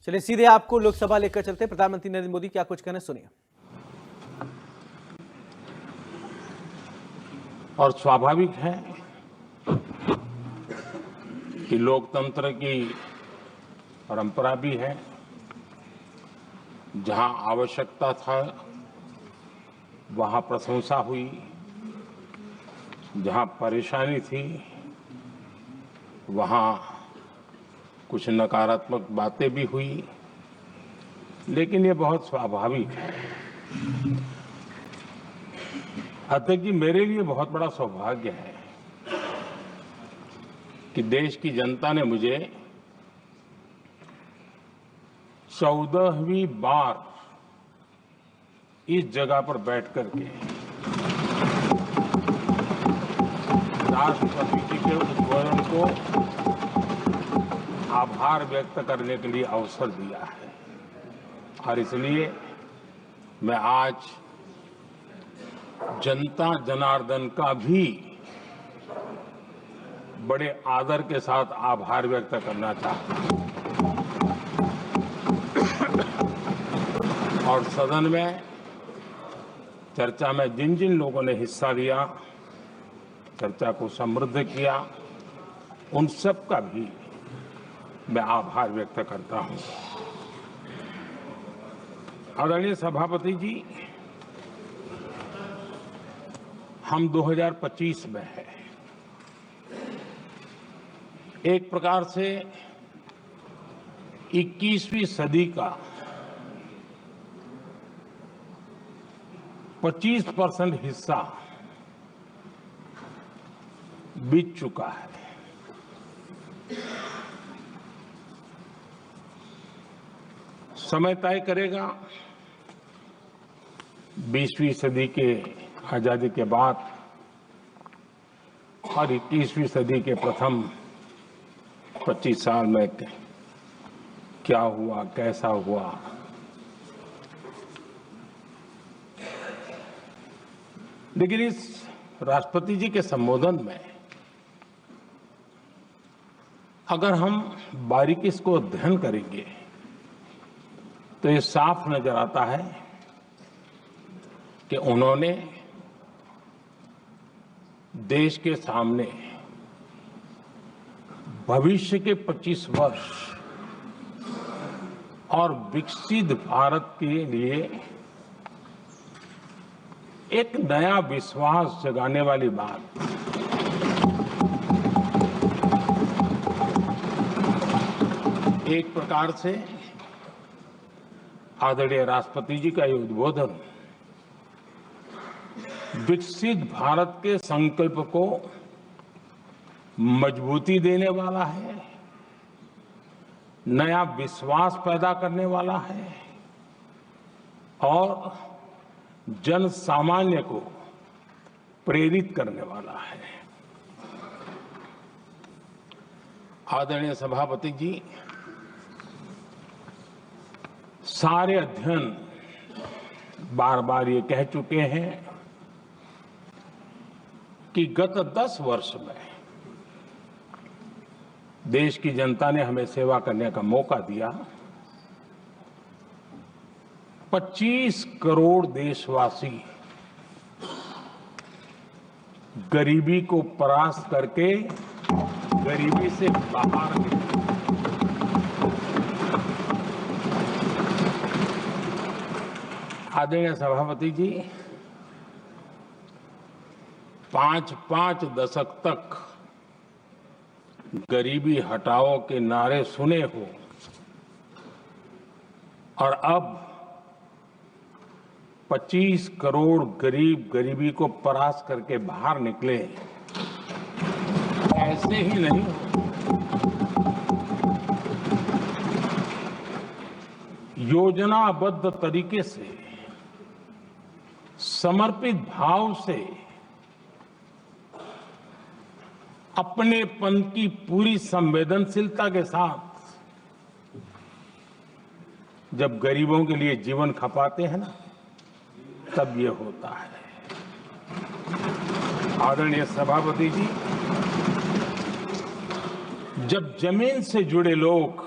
चलिए सीधे आपको लोकसभा लेकर चलते हैं। प्रधानमंत्री नरेंद्र मोदी क्या कुछ कहना, सुनिए। और स्वाभाविक है कि लोकतंत्र की परंपरा भी है, जहां आवश्यकता था वहां प्रशंसा हुई, जहां परेशानी थी वहां कुछ नकारात्मक बातें भी हुई, लेकिन ये बहुत स्वाभाविक है। अध्यक्ष जी, मेरे लिए बहुत बड़ा सौभाग्य है कि देश की जनता ने मुझे 14वीं बार इस जगह पर बैठ करके राष्ट्रपति जी के उद्बोधन को आभार व्यक्त करने के लिए अवसर दिया है। और इसलिए मैं आज जनता जनार्दन का भी बड़े आदर के साथ आभार व्यक्त करना चाहता हूं। और सदन में चर्चा में जिन जिन लोगों ने हिस्सा लिया, चर्चा को समृद्ध किया, उन सब का भी मैं आभार व्यक्त करता हूं। आदरणीय सभापति जी, हम 2025 में हैं। एक प्रकार से 21वीं सदी का 25% हिस्सा बीत चुका है। समय तय करेगा 20वीं सदी के आजादी के बाद और 21वीं सदी के प्रथम 25 साल में क्या हुआ, कैसा हुआ। लेकिन इस राष्ट्रपति जी के संबोधन में अगर हम बारीकी इसको अध्ययन करेंगे तो ये साफ नजर आता है कि उन्होंने देश के सामने भविष्य के 25 वर्ष और विकसित भारत के लिए एक नया विश्वास जगाने वाली बात, एक प्रकार से आदरणीय राष्ट्रपति जी का ये उद्बोधन विकसित भारत के संकल्प को मजबूती देने वाला है, नया विश्वास पैदा करने वाला है और जन सामान्य को प्रेरित करने वाला है। आदरणीय सभापति जी, सारे अध्ययन बार बार ये कह चुके हैं कि गत 10 वर्ष में देश की जनता ने हमें सेवा करने का मौका दिया। 25 करोड़ देशवासी गरीबी को परास्त करके गरीबी से बाहर निकले। आदरणीय सभापति जी, 5 दशक तक गरीबी हटाओ के नारे सुने हो और अब 25 करोड़ गरीब गरीबी को परास्त करके बाहर निकले, ऐसे ही नहीं। योजनाबद्ध तरीके से, समर्पित भाव से, अपनेपन की पूरी संवेदनशीलता के साथ जब गरीबों के लिए जीवन खपाते हैं ना, तब ये होता है। आदरणीय सभापति जी, जब जमीन से जुड़े लोग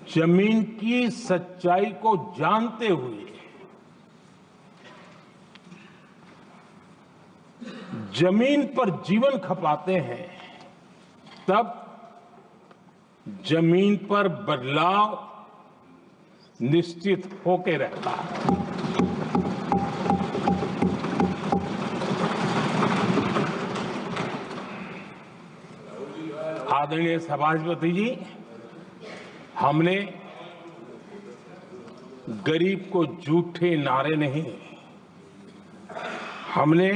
जमीन की सच्चाई को जानते हुए जमीन पर जीवन खपाते हैं, तब जमीन पर बदलाव निश्चित होके रहता है। आदरणीय सभापति जी, हमने गरीब को झूठे नारे नहीं, हमने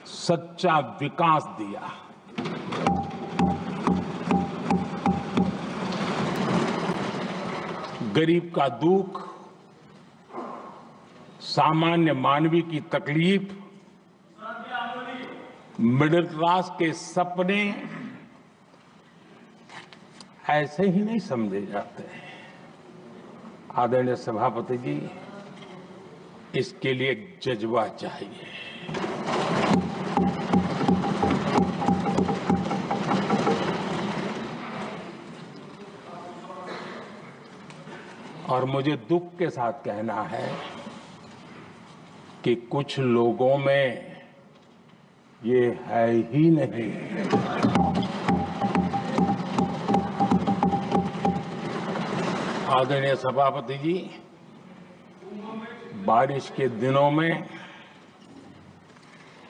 सच्चा विकास दिया। गरीब का दुख, सामान्य मानवी की तकलीफ, मिडिल क्लास के सपने ऐसे ही नहीं समझे जाते हैं। आदरणीय सभापति जी, इसके लिए एक जज्बा चाहिए। और मुझे दुख के साथ कहना है कि कुछ लोगों में ये है ही नहीं। आदरणीय सभापति जी, बारिश के दिनों में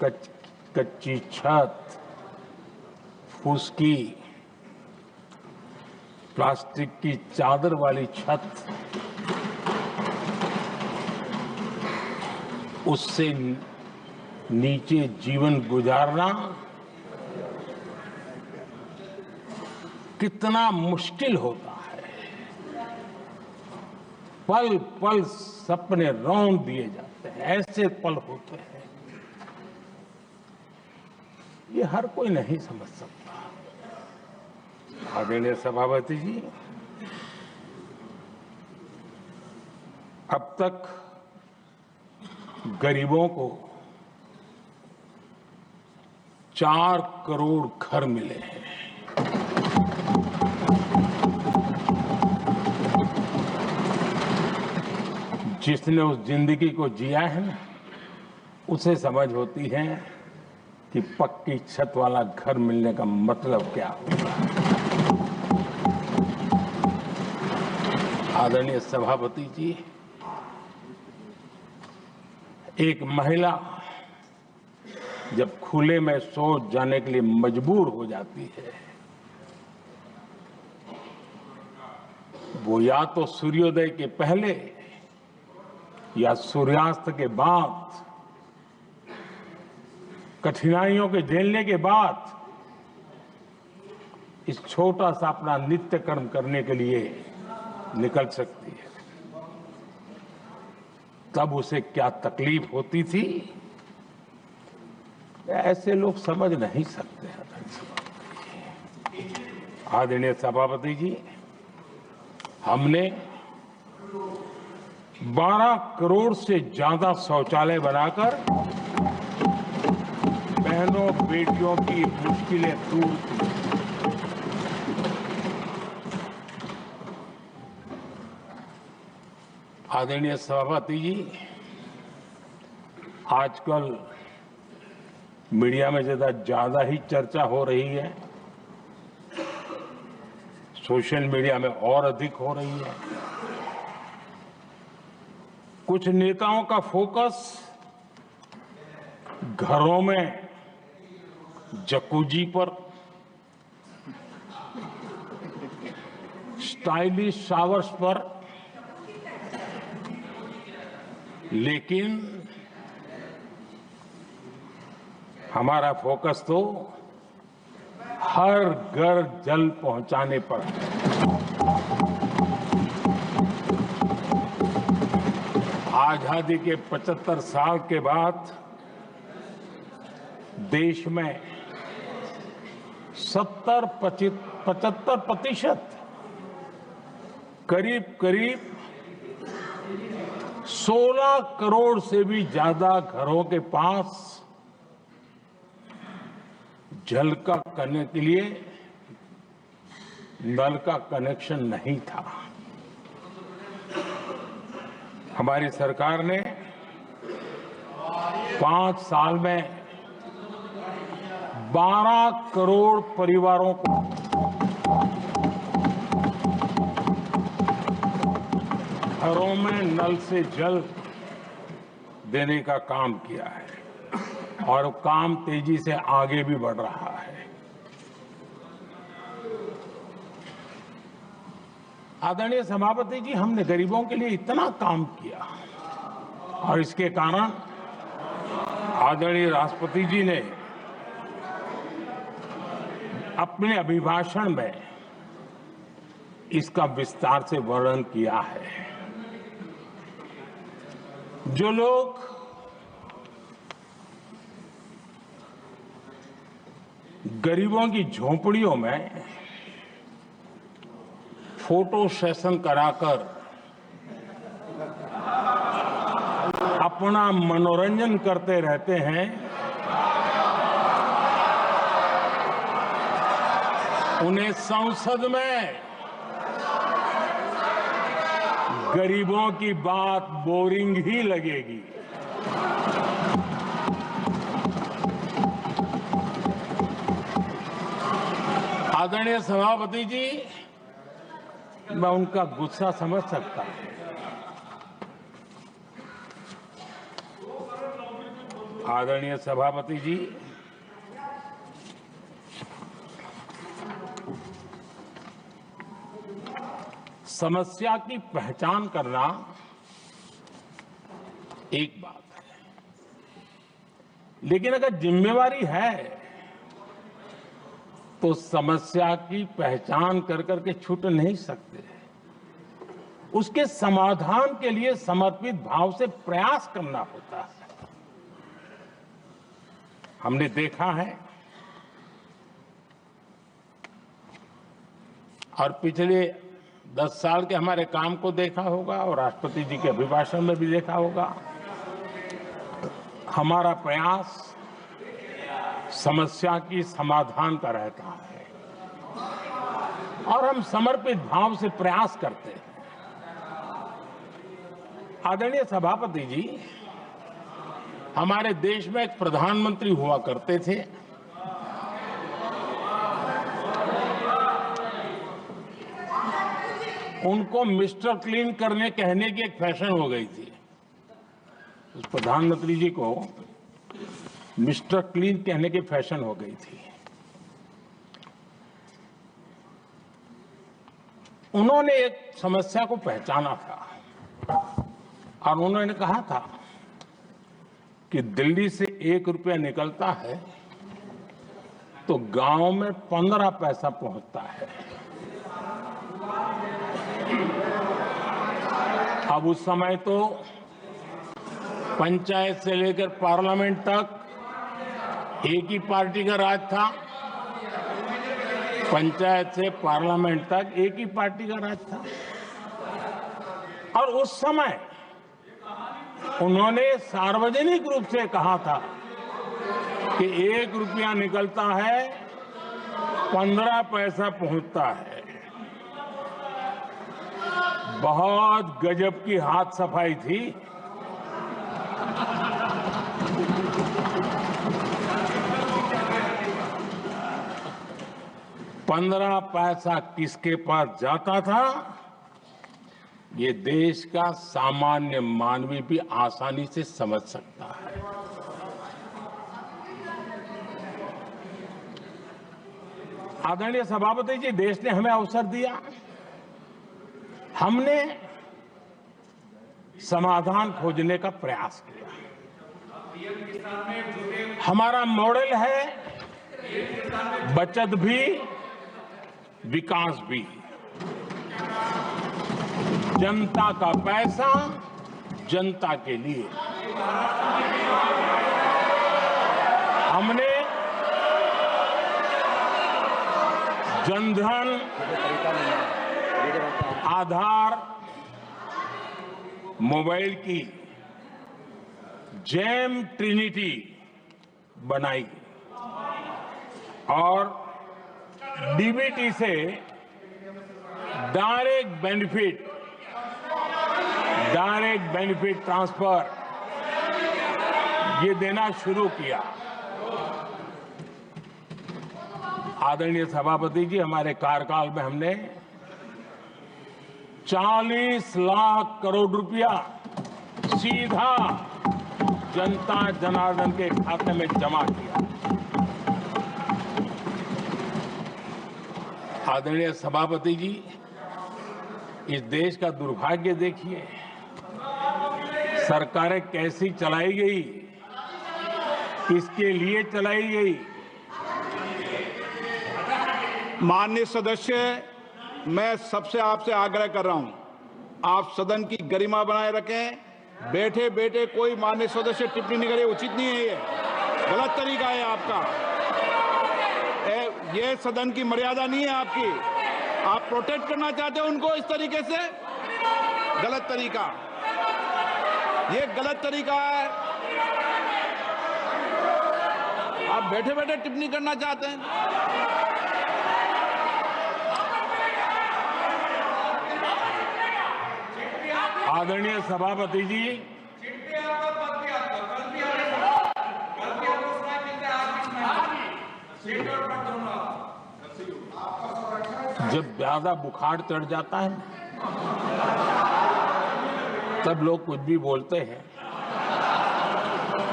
कच्ची छत, फुसकी, प्लास्टिक की चादर वाली छत, उससे नीचे जीवन गुजारना कितना मुश्किल होता है। पल पल सपने रौंद दिए जाते हैं, ऐसे पल होते हैं, ये हर कोई नहीं समझ सकता। आदरणीय सभापति जी, अब तक गरीबों को 4 करोड़ घर मिले हैं। जिसने उस जिंदगी को जिया है ना, उसे समझ होती है कि पक्की छत वाला घर मिलने का मतलब क्या होता है। आदरणीय सभापति जी, एक महिला जब खुले में शौच जाने के लिए मजबूर हो जाती है, वो या तो सूर्योदय के पहले या सूर्यास्त के बाद, कठिनाइयों के झेलने के बाद इस छोटा सा अपना नित्य कर्म करने के लिए निकल सकती है। तब उसे क्या तकलीफ होती थी, ऐसे लोग समझ नहीं सकते। आदरणीय सभापति जी, हमने 12 करोड़ से ज्यादा शौचालय बनाकर बहनों बेटियों की मुश्किलें दूर की। आदरणीय सभापति जी, आजकल मीडिया में ज्यादा ही चर्चा हो रही है, सोशल मीडिया में और अधिक हो रही है। कुछ नेताओं का फोकस घरों में जकूजी पर, स्टाइलिश शावर्स पर, लेकिन हमारा फोकस तो हर घर जल पहुंचाने पर है। आजादी के 75 साल के बाद देश में 75% करीब 16 करोड़ से भी ज्यादा घरों के पास जल का करने के लिए नल का कनेक्शन नहीं था। हमारी सरकार ने 5 साल में 12 करोड़ परिवारों को घरों में नल से जल देने का काम किया है और काम तेजी से आगे भी बढ़ रहा है। आदरणीय सभापति जी, हमने गरीबों के लिए इतना काम किया और इसके कारण आदरणीय राष्ट्रपति जी ने अपने अभिभाषण में इसका विस्तार से वर्णन किया है। जो लोग गरीबों की झोपड़ियों में फोटो सेशन कराकर अपना मनोरंजन करते रहते हैं, उन्हें संसद में गरीबों की बात बोरिंग ही लगेगी। आदरणीय सभापति जी, मैं उनका गुस्सा समझ सकता हूं। आदरणीय सभापति जी, समस्या की पहचान करना एक बात है, लेकिन अगर जिम्मेवारी है तो समस्या की पहचान कर करके छूट नहीं सकते। उसके समाधान के लिए समर्पित भाव से प्रयास करना होता है। हमने देखा है और पिछले 10 साल के हमारे काम को देखा होगा और राष्ट्रपति जी के अभिभाषण में भी देखा होगा। हमारा प्रयास समस्या की समाधान का रहता है और हम समर्पित भाव से प्रयास करते हैं। आदरणीय सभापति जी, हमारे देश में एक प्रधानमंत्री हुआ करते थे। उनको मिस्टर क्लीन करने कहने की एक फैशन हो गई थी। उस प्रधानमंत्री जी को मिस्टर क्लीन कहने की फैशन हो गई थी। उन्होंने एक समस्या को पहचाना था और उन्होंने कहा था कि दिल्ली से 1 रुपया निकलता है तो गांव में 15 पैसा पहुंचता है। अब उस समय तो पंचायत से लेकर पार्लियामेंट तक एक ही पार्टी का राज था। पंचायत से पार्लियामेंट तक एक ही पार्टी का राज था और उस समय उन्होंने सार्वजनिक रूप से कहा था कि 1 रुपया निकलता है 15 पैसा पहुंचता है। बहुत गजब की हाथ सफाई थी। पंद्रह पैसा किसके पास जाता था, ये देश का सामान्य मानवी भी आसानी से समझ सकता है। आदरणीय सभापति जी, देश ने हमें अवसर दिया, हमने समाधान खोजने का प्रयास किया। हमारा मॉडल है बचत भी विकास भी। जनता का पैसा जनता के लिए। हमने जनधन, आधार, मोबाइल की जेम ट्रिनिटी बनाई और डीबीटी से डायरेक्ट बेनिफिट ट्रांसफर ये देना शुरू किया। आदरणीय सभापति जी, हमारे कार्यकाल में हमने 40 लाख करोड़ रुपया सीधा जनता जनार्दन के खाते में जमा किया। आदरणीय सभापति जी, इस देश का दुर्भाग्य देखिए, सरकारें कैसी चलाई गई, किसके लिए चलाई गई। माननीय सदस्य, मैं सबसे आपसे आग्रह कर रहा हूं, आप सदन की गरिमा बनाए रखें। बैठे बैठे कोई माननीय सदस्य टिप्पणी नहीं करे, उचित नहीं है, ये गलत तरीका है आपका। ये सदन की मर्यादा नहीं है आपकी। आप प्रोटेक्ट करना चाहते हो उनको इस तरीके से, गलत तरीका, ये गलत तरीका है। आप बैठे बैठे टिप्पणी करना चाहते हैं। आदरणीय सभापति जी, जब ज्यादा बुखार चढ़ जाता है तब लोग कुछ भी बोलते हैं,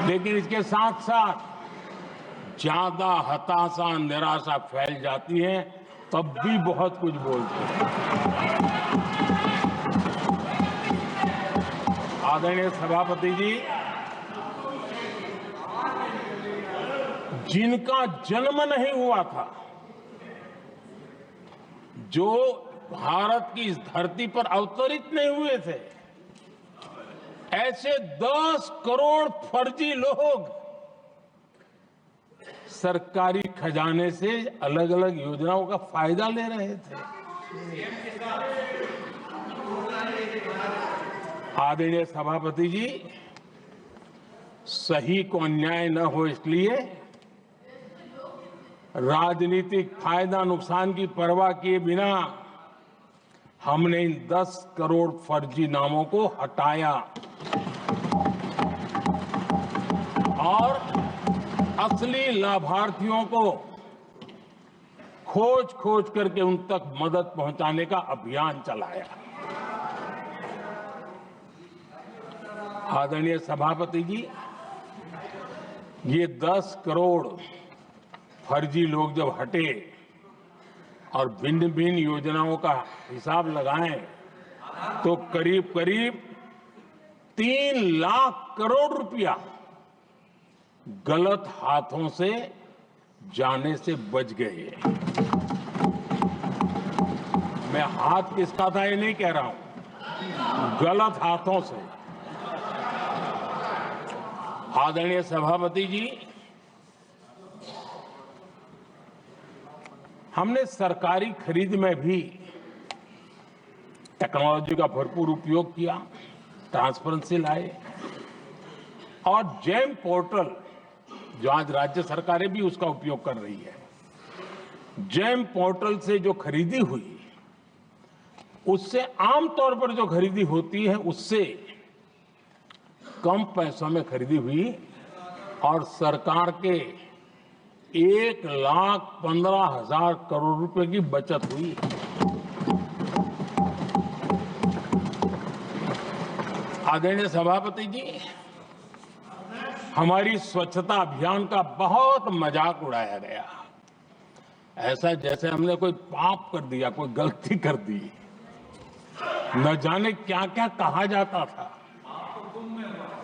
लेकिन इसके साथ साथ ज्यादा हताशा निराशा फैल जाती है तब भी बहुत कुछ बोलते हैं। आदरणीय सभापति जी, जिनका जन्म नहीं हुआ था, जो भारत की इस धरती पर अवतरित नहीं हुए थे, ऐसे 10 करोड़ फर्जी लोग सरकारी खजाने से अलग अलग योजनाओं का फायदा ले रहे थे। आदरणीय सभापति जी, सही को अन्याय न हो इसलिए राजनीतिक फायदा नुकसान की परवाह किए बिना हमने इन 10 करोड़ फर्जी नामों को हटाया और असली लाभार्थियों को खोज करके उन तक मदद पहुंचाने का अभियान चलाया। आदरणीय सभापति जी, ये 10 करोड़ फर्जी लोग जब हटे और भिन्न भिन्न योजनाओं का हिसाब लगाएं तो करीब करीब 3 लाख करोड़ रुपया गलत हाथों से जाने से बच गए। मैं हाथ किसका था ये नहीं कह रहा हूं, गलत हाथों से। आदरणीय सभापति जी, हमने सरकारी खरीद में भी टेक्नोलॉजी का भरपूर उपयोग किया, ट्रांसपेरेंसी लाए और जेम पोर्टल, जो आज राज्य सरकारें भी उसका उपयोग कर रही है, जेम पोर्टल से जो खरीदी हुई उससे आमतौर पर जो खरीदी होती है उससे कम पैसों में खरीदी हुई और सरकार के 1,15,000 करोड़ रुपए की बचत हुई। आदरणीय सभापति जी, हमारी स्वच्छता अभियान का बहुत मजाक उड़ाया गया, ऐसा जैसे हमने कोई पाप कर दिया, कोई गलती कर दी, न जाने क्या क्या कहा जाता था।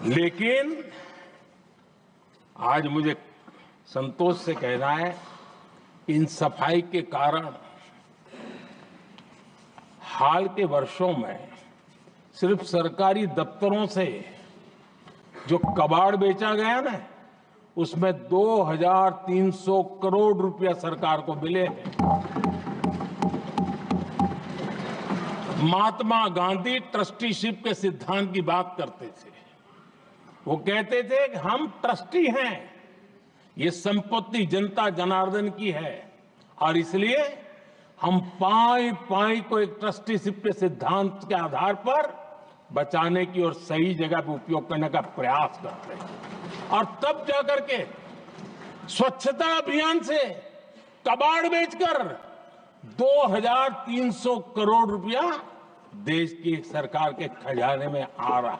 लेकिन आज मुझे संतोष से कहना है कि इन सफाई के कारण हाल के वर्षों में सिर्फ सरकारी दफ्तरों से जो कबाड़ बेचा गया ना, उसमें 2,300 करोड़ रुपया सरकार को मिले हैं। महात्मा गांधी ट्रस्टीशिप के सिद्धांत की बात करते थे। वो कहते थे कि हम ट्रस्टी हैं, ये संपत्ति जनता जनार्दन की है और इसलिए हम पाई पाई को एक ट्रस्टीशिप के सिद्धांत के आधार पर बचाने की और सही जगह पे उपयोग करने का प्रयास करते हैं। और तब जाकर के स्वच्छता अभियान से कबाड़ बेचकर 2300 करोड़ रुपया देश की सरकार के खजाने में आ रहा है।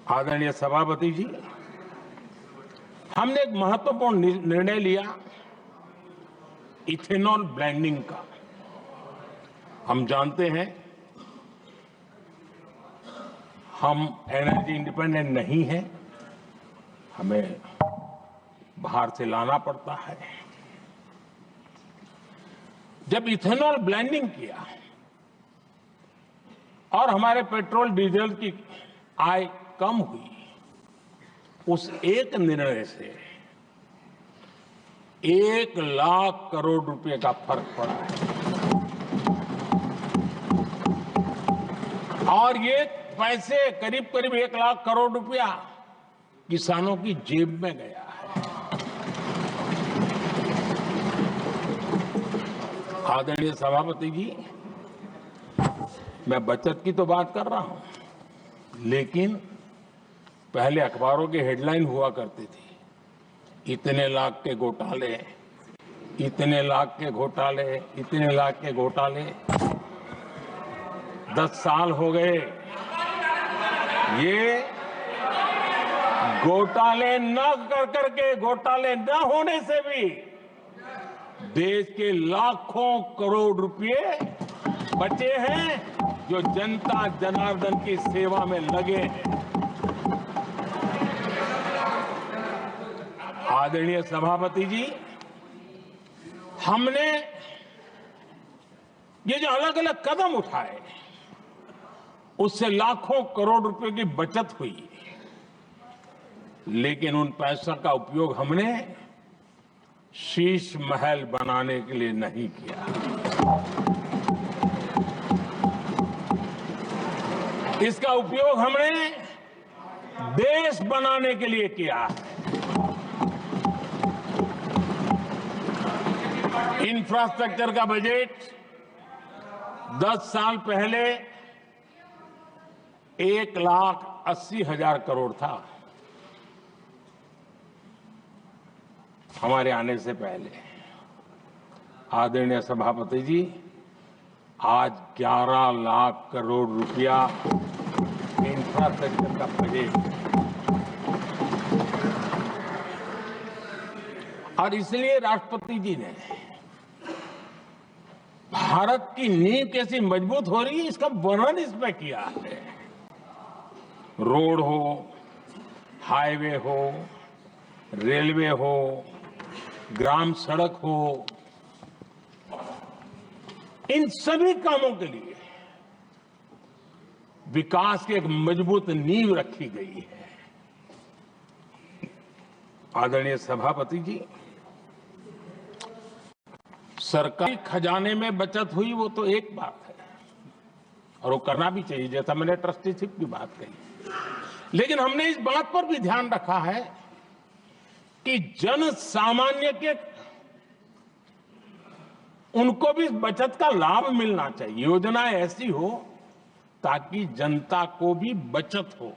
आदरणीय सभापति जी, हमने एक महत्वपूर्ण निर्णय लिया इथेनॉल ब्लेंडिंग का। हम जानते हैं हम एनर्जी इंडिपेंडेंट नहीं है, हमें बाहर से लाना पड़ता है। जब इथेनॉल ब्लेंडिंग किया और हमारे पेट्रोल डीजल की आय कम हुई, उस एक निर्णय से 1 लाख करोड़ रुपए का फर्क पड़ा है। और ये पैसे करीब करीब 1 लाख करोड़ रुपया किसानों की जेब में गया है। आदरणीय सभापति जी, मैं बचत की तो बात कर रहा हूं, लेकिन पहले अखबारों की हेडलाइन हुआ करती थी, इतने लाख के घोटाले, इतने लाख के घोटाले, इतने लाख के घोटाले। 10 साल हो गए, ये घोटाले न कर करके, घोटाले न होने से भी देश के लाखों करोड़ रुपए बचे हैं जो जनता जनार्दन की सेवा में लगे हैं। आदरणीय सभापति जी, हमने ये जो अलग अलग कदम उठाए, उससे लाखों करोड़ रुपए की बचत हुई, लेकिन उन पैसों का उपयोग हमने शीश महल बनाने के लिए नहीं किया। इसका उपयोग हमने देश बनाने के लिए किया है। इंफ्रास्ट्रक्चर का बजट 10 साल पहले 1,80,000 करोड़ था, हमारे आने से पहले। आदरणीय सभापति जी, आज 11 लाख करोड़ रुपया इंफ्रास्ट्रक्चर का बजट। और इसलिए राष्ट्रपति जी ने भारत की नींव कैसी मजबूत हो रही है, इसका वर्णन इसमें किया है। रोड हो, हाईवे हो, रेलवे हो, ग्राम सड़क हो, इन सभी कामों के लिए विकास की एक मजबूत नींव रखी गई है। आदरणीय सभापति जी, सरकारी खजाने में बचत हुई वो तो एक बात है, और वो करना भी चाहिए, जैसा मैंने ट्रस्टीशिप की बात कही। लेकिन हमने इस बात पर भी ध्यान रखा है कि जन सामान्य के उनको भी बचत का लाभ मिलना चाहिए। योजनाएं ऐसी हो ताकि जनता को भी बचत हो।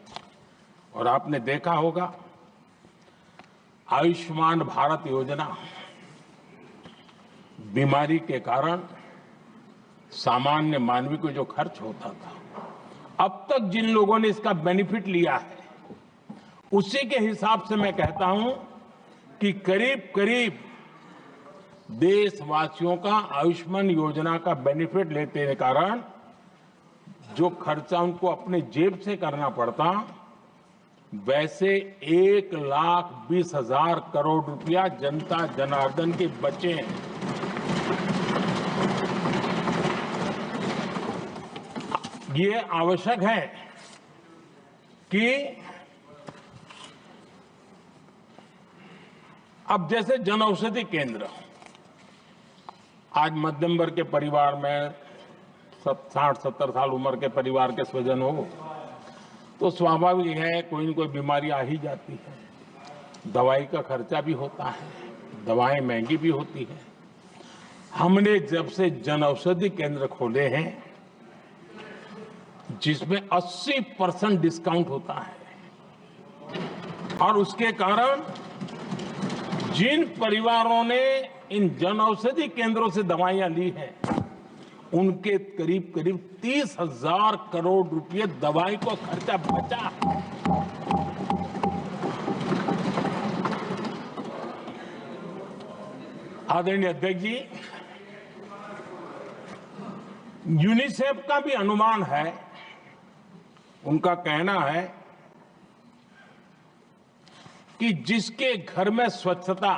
और आपने देखा होगा, आयुष्मान भारत योजना बीमारी के कारण सामान्य मानवी को जो खर्च होता था, अब तक जिन लोगों ने इसका बेनिफिट लिया है, उसी के हिसाब से मैं कहता हूं कि करीब करीब देशवासियों का आयुष्मान योजना का बेनिफिट लेते के कारण जो खर्चा उनको अपने जेब से करना पड़ता, वैसे 1,20,000 करोड़ रुपया जनता जनार्दन के बचे हैं। ये आवश्यक है कि अब जैसे जन औषधि केंद्र, आज मध्यम वर्ग के परिवार में 60-70 साल उम्र के परिवार के स्वजन हो तो स्वाभाविक है कोई न कोई बीमारी आ ही जाती है। दवाई का खर्चा भी होता है, दवाएं महंगी भी होती हैं। हमने जब से जन औषधि केंद्र खोले हैं, जिसमें 80% डिस्काउंट होता है, और उसके कारण जिन परिवारों ने इन जन औषधि केंद्रों से दवाइयां ली हैं, उनके करीब करीब 30,000 करोड़ रुपए दवाई को खर्चा बचा है। आदरणीय अध्यक्ष जी, यूनिसेफ का भी अनुमान है, उनका कहना है कि जिसके घर में स्वच्छता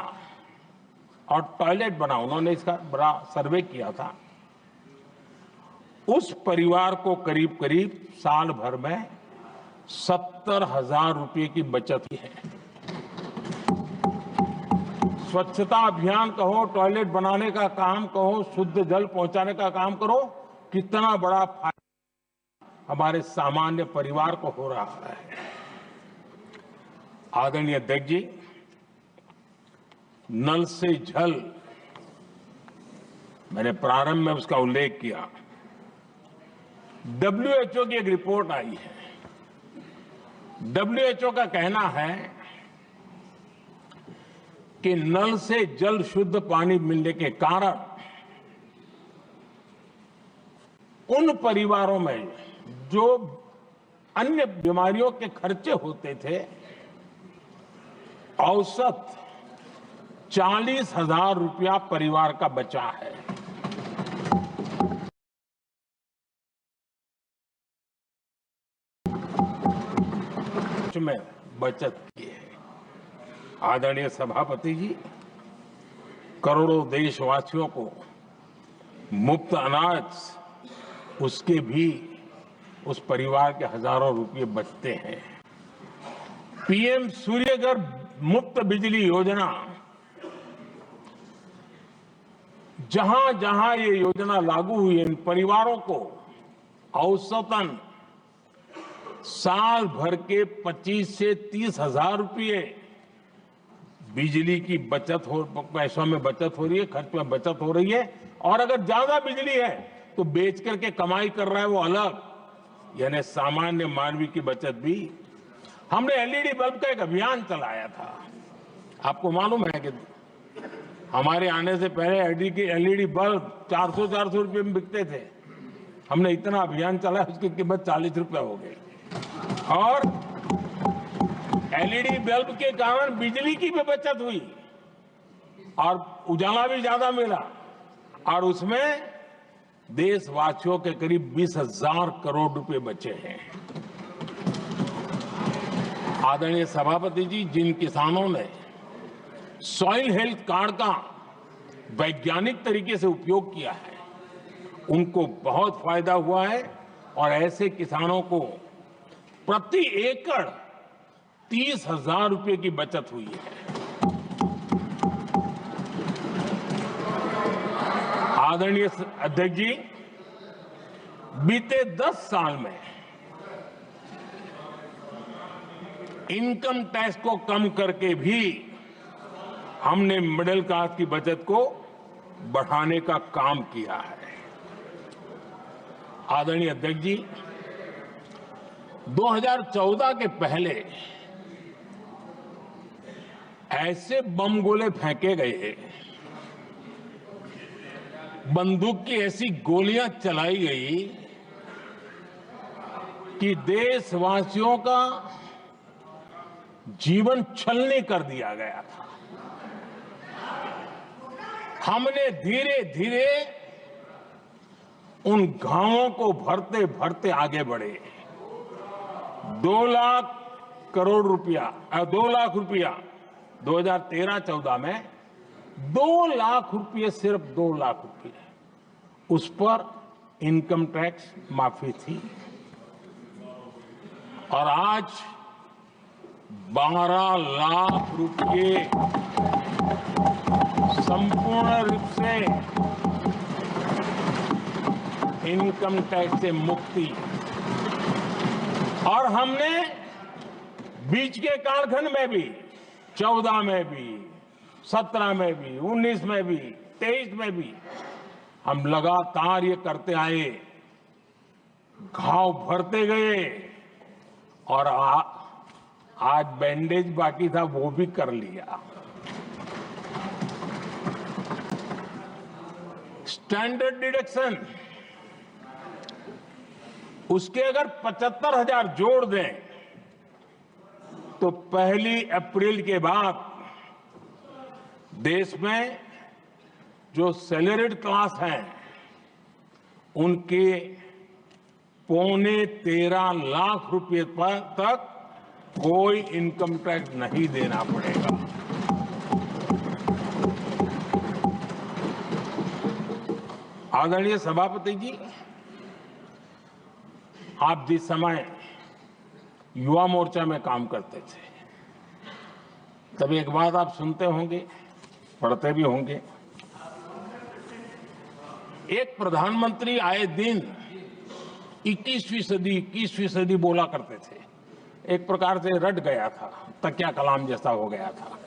और टॉयलेट बना, उन्होंने इसका बड़ा सर्वे किया था, उस परिवार को करीब करीब साल भर में 70,000 रुपए की बचत हुई है। स्वच्छता अभियान कहो, टॉयलेट बनाने का काम कहो, शुद्ध जल पहुंचाने का काम करो, कितना बड़ा फायदा हमारे सामान्य परिवार को हो रहा है। आदरणीय अध्यक्ष जी, नल से जल, मैंने प्रारंभ में उसका उल्लेख किया। WHO की एक रिपोर्ट आई है। WHO का कहना है कि नल से जल शुद्ध पानी मिलने के कारण उन परिवारों में जो अन्य बीमारियों के खर्चे होते थे, औसत 40,000 रुपया परिवार का बचा है। में बचत की है। आदरणीय सभापति जी, करोड़ों देशवासियों को मुफ्त अनाज, उसके भी उस परिवार के हजारों रुपये बचते हैं। पीएम सूर्यघर मुफ्त बिजली योजना, जहां जहां ये योजना लागू हुई है, इन परिवारों को औसतन साल भर के 25 से 30,000 रुपये बिजली की बचत हो, पैसों में बचत हो रही है, खर्च में बचत हो रही है। और अगर ज्यादा बिजली है तो बेच करके कमाई कर रहा है वो अलग, यानी सामान्य मानवीय की बचत भी। हमने एलईडी बल्ब का एक अभियान चलाया था। आपको मालूम है कि हमारे आने से पहले एलईडी बल्ब 400 रुपये में बिकते थे। हमने इतना अभियान चलाया, उसकी कीमत 40 रुपये हो गई। और एलईडी बल्ब के कारण बिजली की भी बचत हुई और उजाला भी ज्यादा मिला, और उसमें देशवासियों के करीब 20,000 करोड़ रुपए बचे हैं। आदरणीय सभापति जी, जिन किसानों ने सॉइल हेल्थ कार्ड का वैज्ञानिक तरीके से उपयोग किया है, उनको बहुत फायदा हुआ है, और ऐसे किसानों को प्रति एकड़ 30,000 रुपए की बचत हुई है। आदरणीय अध्यक्ष जी, बीते 10 साल में इनकम टैक्स को कम करके भी हमने मिडिल क्लास की बचत को बढ़ाने का काम किया है। आदरणीय अध्यक्ष जी, 2014 के पहले ऐसे बम गोले फेंके गए, बंदूक की ऐसी गोलियां चलाई गई कि देशवासियों का जीवन छलनी कर दिया गया था। हमने धीरे धीरे उन घावों को भरते भरते आगे बढ़े। 2 लाख करोड़ रुपया, 2 लाख रुपया 2013-14 में 2 लाख रुपये, सिर्फ 2 लाख रुपये, उस पर इनकम टैक्स माफी थी। और आज 12 लाख रुपये संपूर्ण रूप से इनकम टैक्स से मुक्ति। और हमने बीच के कालखंड में भी 14 में भी, 17 में भी, 19 में भी, 23 में भी हम लगातार ये करते आए, घाव भरते गए और आज बैंडेज बाकी था वो भी कर लिया। स्टैंडर्ड डिडक्शन उसके अगर 75,000 जोड़ दें तो 1 अप्रैल के बाद देश में जो सैलरीड क्लास हैं उनके 13.25 लाख रुपए पर तक कोई इनकम टैक्स नहीं देना पड़ेगा। आदरणीय सभापति जी, आप जिस समय युवा मोर्चा में काम करते थे तब एक बात आप सुनते होंगे, पढ़ते भी होंगे। एक प्रधानमंत्री आए दिन 21वीं सदी बोला करते थे। एक प्रकार से रट गया था, तकिया कलाम जैसा हो गया था,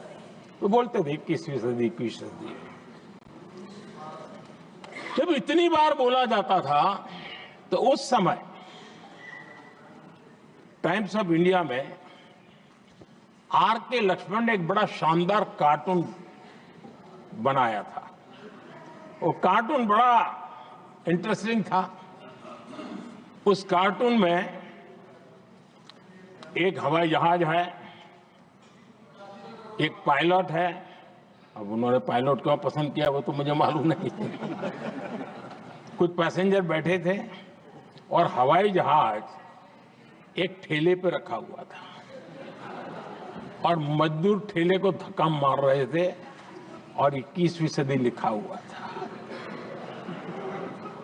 तो बोलते थे 21वीं सदी। जब इतनी बार बोला जाता था तो उस समय टाइम्स ऑफ इंडिया में R.K. लक्ष्मण ने एक बड़ा शानदार कार्टून बनाया था। वो कार्टून बड़ा इंटरेस्टिंग था। उस कार्टून में एक हवाई जहाज है, एक पायलट है। अब उन्होंने पायलट क्यों पसंद किया वो तो मुझे मालूम नहीं। कुछ पैसेंजर बैठे थे और हवाई जहाज एक ठेले पे रखा हुआ था और मजदूर ठेले को धक्का मार रहे थे और 21वीं सदी लिखा हुआ था।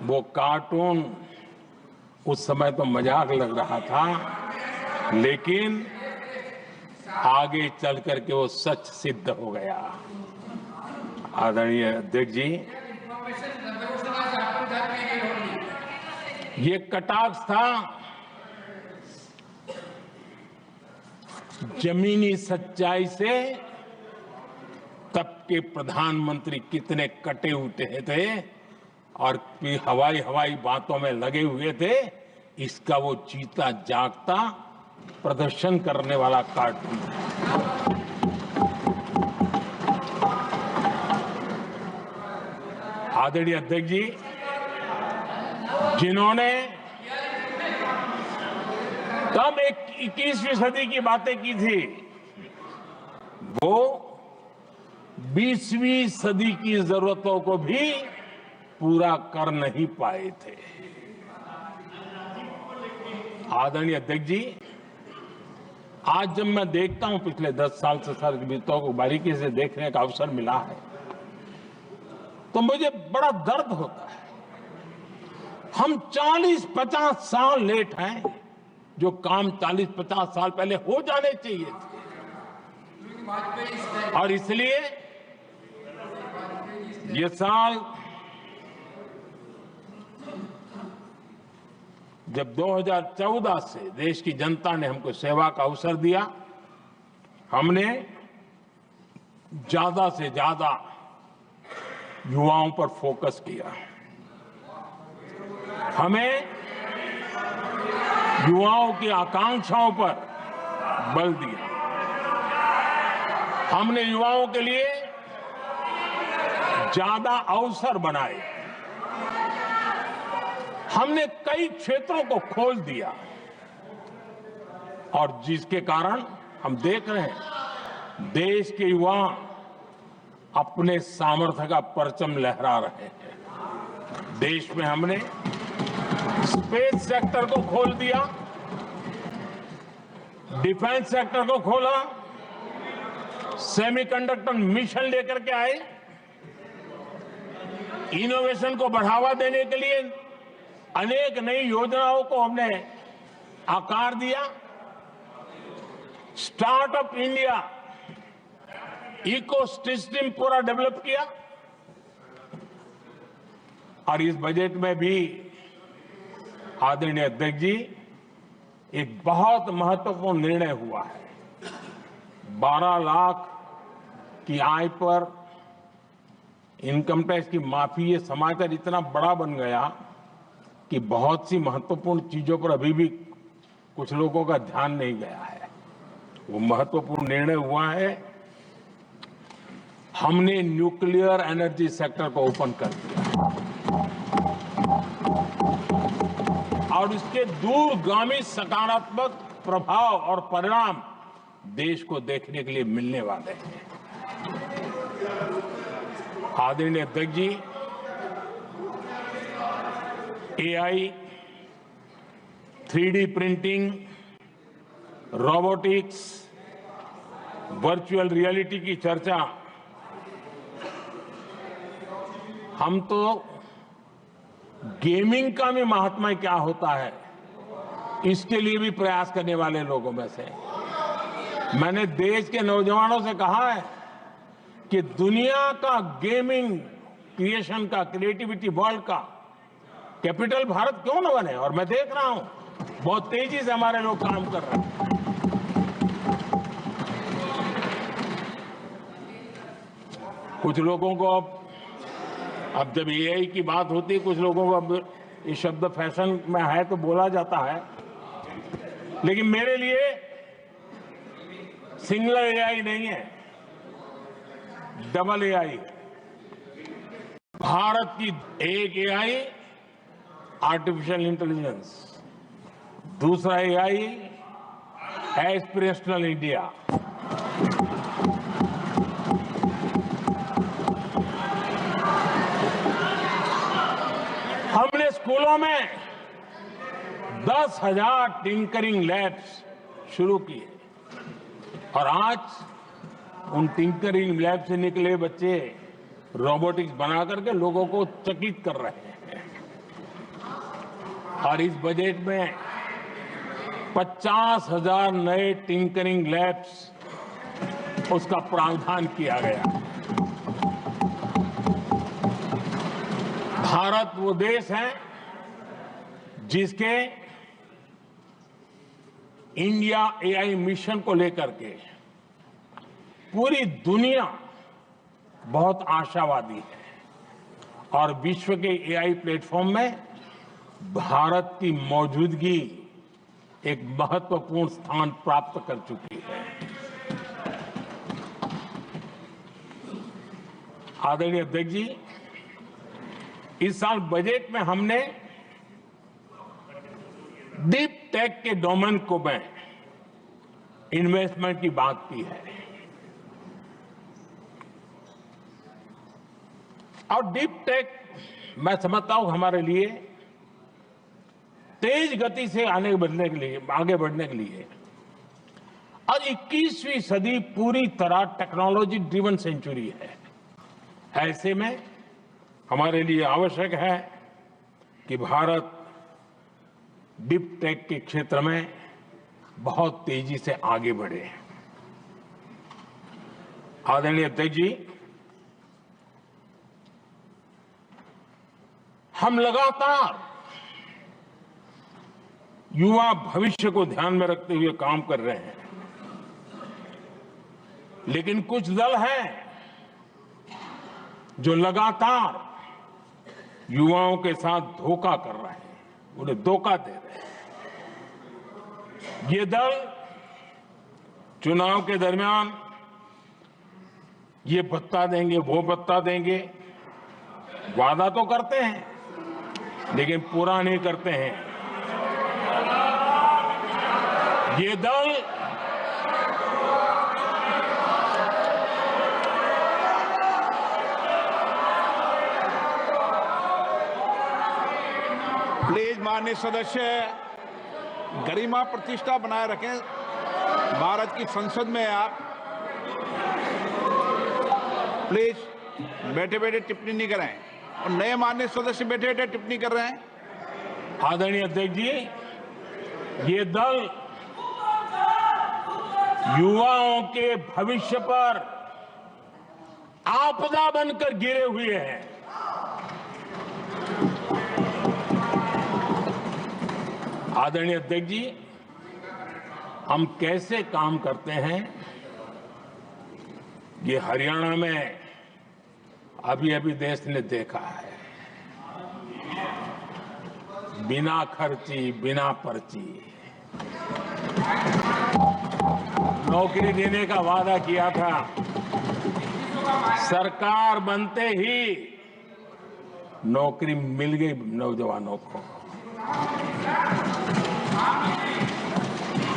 वो कार्टून उस समय तो मजाक लग रहा था, लेकिन आगे चल करके वो सच सिद्ध हो गया। आदरणीय अध्यक्ष जी, ये कटाक्ष था जमीनी सच्चाई से तब के प्रधानमंत्री कितने कटे उठे थे और हवाई बातों में लगे हुए थे, इसका वो जीता जागता प्रदर्शन करने वाला कार्टून है। आदरणीय अध्यक्ष जी, जिन्होंने तब 21वीं सदी की बातें की थी, वो 20वीं सदी की जरूरतों को भी पूरा कर नहीं पाए थे। आदरणीय अध्यक्ष जी, आज जब मैं देखता हूं, पिछले 10 साल से सरगर्मियों को बारीकी से देखने का अवसर मिला है, तो मुझे बड़ा दर्द होता है। हम 40-50 साल लेट हैं, जो काम 40-50 साल पहले हो जाने चाहिए थे। और इसलिए ये साल जब 2014 से देश की जनता ने हमको सेवा का अवसर दिया, हमने ज्यादा से ज्यादा युवाओं पर फोकस किया। हमें युवाओं की आकांक्षाओं पर बल दिया। हमने युवाओं के लिए ज्यादा अवसर बनाए। हमने कई क्षेत्रों को खोल दिया और जिसके कारण हम देख रहे हैं देश के युवा अपने सामर्थ्य का परचम लहरा रहे हैं। देश में हमने स्पेस सेक्टर को खोल दिया, डिफेंस सेक्टर को खोला, सेमीकंडक्टर मिशन लेकर के आए, इनोवेशन को बढ़ावा देने के लिए अनेक नई योजनाओं को हमने आकार दिया। स्टार्टअप इंडिया इकोसिस्टम पूरा डेवलप किया और इस बजट में भी आदरणीय अध्यक्ष जी एक बहुत महत्वपूर्ण निर्णय हुआ है। 12 लाख कि आय पर इनकम टैक्स की माफी ये समाचार इतना बड़ा बन गया कि बहुत सी महत्वपूर्ण चीजों पर अभी भी कुछ लोगों का ध्यान नहीं गया है। वो महत्वपूर्ण निर्णय हुआ है, हमने न्यूक्लियर एनर्जी सेक्टर को ओपन कर दिया और इसके दूरगामी सकारात्मक प्रभाव और परिणाम देश को देखने के लिए मिलने वाले हैं। आदरणीय अध्यक्ष जी, AI, 3D printing, robotics, virtual reality की चर्चा हम तो गेमिंग का भी महात्मा क्या होता है इसके लिए भी प्रयास करने वाले लोगों में से। मैंने देश के नौजवानों से कहा है कि दुनिया का गेमिंग क्रिएशन का, क्रिएटिविटी वर्ल्ड का कैपिटल भारत क्यों न बने। और मैं देख रहा हूं बहुत तेजी से हमारे लोग काम कर रहे हैं। कुछ लोगों को अब जब एआई की बात होती है, कुछ लोगों को अब ये शब्द फैशन में है तो बोला जाता है, लेकिन मेरे लिए सिंगल एआई नहीं है, डबल एआई। भारत की एक एआई आर्टिफिशियल इंटेलिजेंस, दूसरा एआई एस्पिरेशनल इंडिया। हमने स्कूलों में 10,000 टिंकरिंग लैब्स शुरू किए और आज उन टिंकरिंग लैब से निकले बच्चे रोबोटिक्स बना करके लोगों को चकित कर रहे हैं। और इस बजट में 50,000 नए टिंकरिंग लैब्स उसका प्रावधान किया गया। भारत वो देश है जिसके इंडिया एआई मिशन को लेकर के पूरी दुनिया बहुत आशावादी है और विश्व के एआई प्लेटफॉर्म में भारत की मौजूदगी एक महत्वपूर्ण स्थान प्राप्त कर चुकी है। आदरणीय अध्यक्ष जी, इस साल बजट में हमने डीप टेक के डोमेन को में इन्वेस्टमेंट की बात की है और डीप टेक मैं समझता हूं हमारे लिए तेज गति से आगे बढ़ने के लिए आज 21वीं सदी पूरी तरह टेक्नोलॉजी ड्रिवन सेंचुरी है। ऐसे में हमारे लिए आवश्यक है कि भारत डीप टेक के क्षेत्र में बहुत तेजी से आगे बढ़े। आदरणीय अध्यक्ष जी, हम लगातार युवा भविष्य को ध्यान में रखते हुए काम कर रहे हैं, लेकिन कुछ दल हैं जो लगातार युवाओं के साथ धोखा कर रहे हैं, उन्हें धोखा दे रहे हैं। ये दल चुनाव के दरमियान ये भत्ता देंगे, वो भत्ता देंगे, वादा तो करते हैं लेकिन पूरा नहीं करते हैं। ये दल प्लीज माननीय सदस्य गरिमा प्रतिष्ठा बनाए रखें। भारत की संसद में आप प्लीज बैठे बैठे टिप्पणी नहीं करें और नए माननीय सदस्य बैठे बैठे टिप्पणी कर रहे हैं। आदरणीय अध्यक्ष जी, ये दल युवाओं के भविष्य पर आपदा बनकर गिरे हुए हैं। आदरणीय अध्यक्ष जी, हम कैसे काम करते हैं ये हरियाणा में अभी अभी देश ने देखा है, बिना खर्ची बिना पर्ची नौकरी देने का वादा किया था। सरकार बनते ही नौकरी मिल गई नौजवानों को।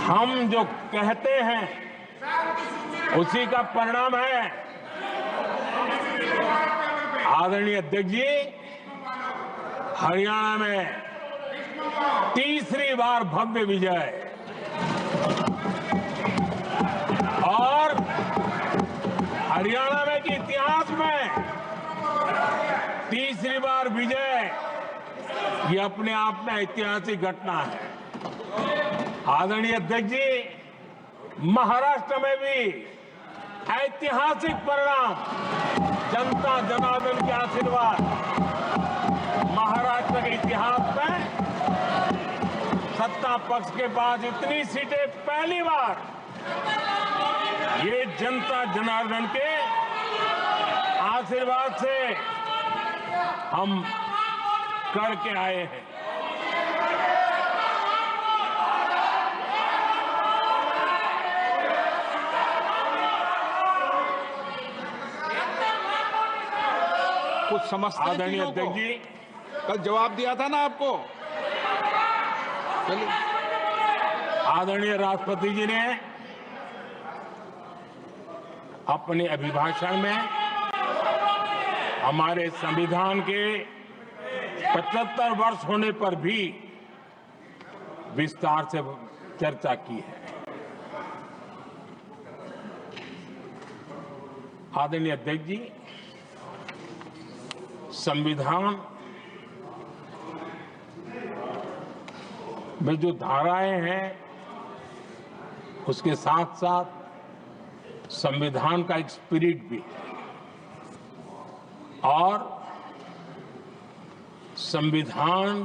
हम जो कहते हैं उसी का परिणाम है। आदरणीय अध्यक्ष जी, हरियाणा में तीसरी बार भव्य विजय और हरियाणा में के इतिहास में तीसरी बार विजय, ये अपने आप में ऐतिहासिक घटना है। आदरणीय अध्यक्ष जी, महाराष्ट्र में भी ऐतिहासिक परिणाम, जनता जनार्दन के आशीर्वाद। महाराष्ट्र के इतिहास में सत्ता पक्ष के पास इतनी सीटें पहली बार, ये जनता जनार्दन के आशीर्वाद से हम करके आए हैं। कुछ समझते हैं आदरणीय चीजों को? अध्यक्ष जी, कल जवाब दिया था ना आपको। चलिए। आदरणीय राष्ट्रपति जी ने अपने अभिभाषण में हमारे संविधान के 75 वर्ष होने पर भी विस्तार से चर्चा की है। आदरणीय अध्यक्ष जी, संविधान में जो धाराएं हैं उसके साथ साथ संविधान का एक स्पिरिट भी है और संविधान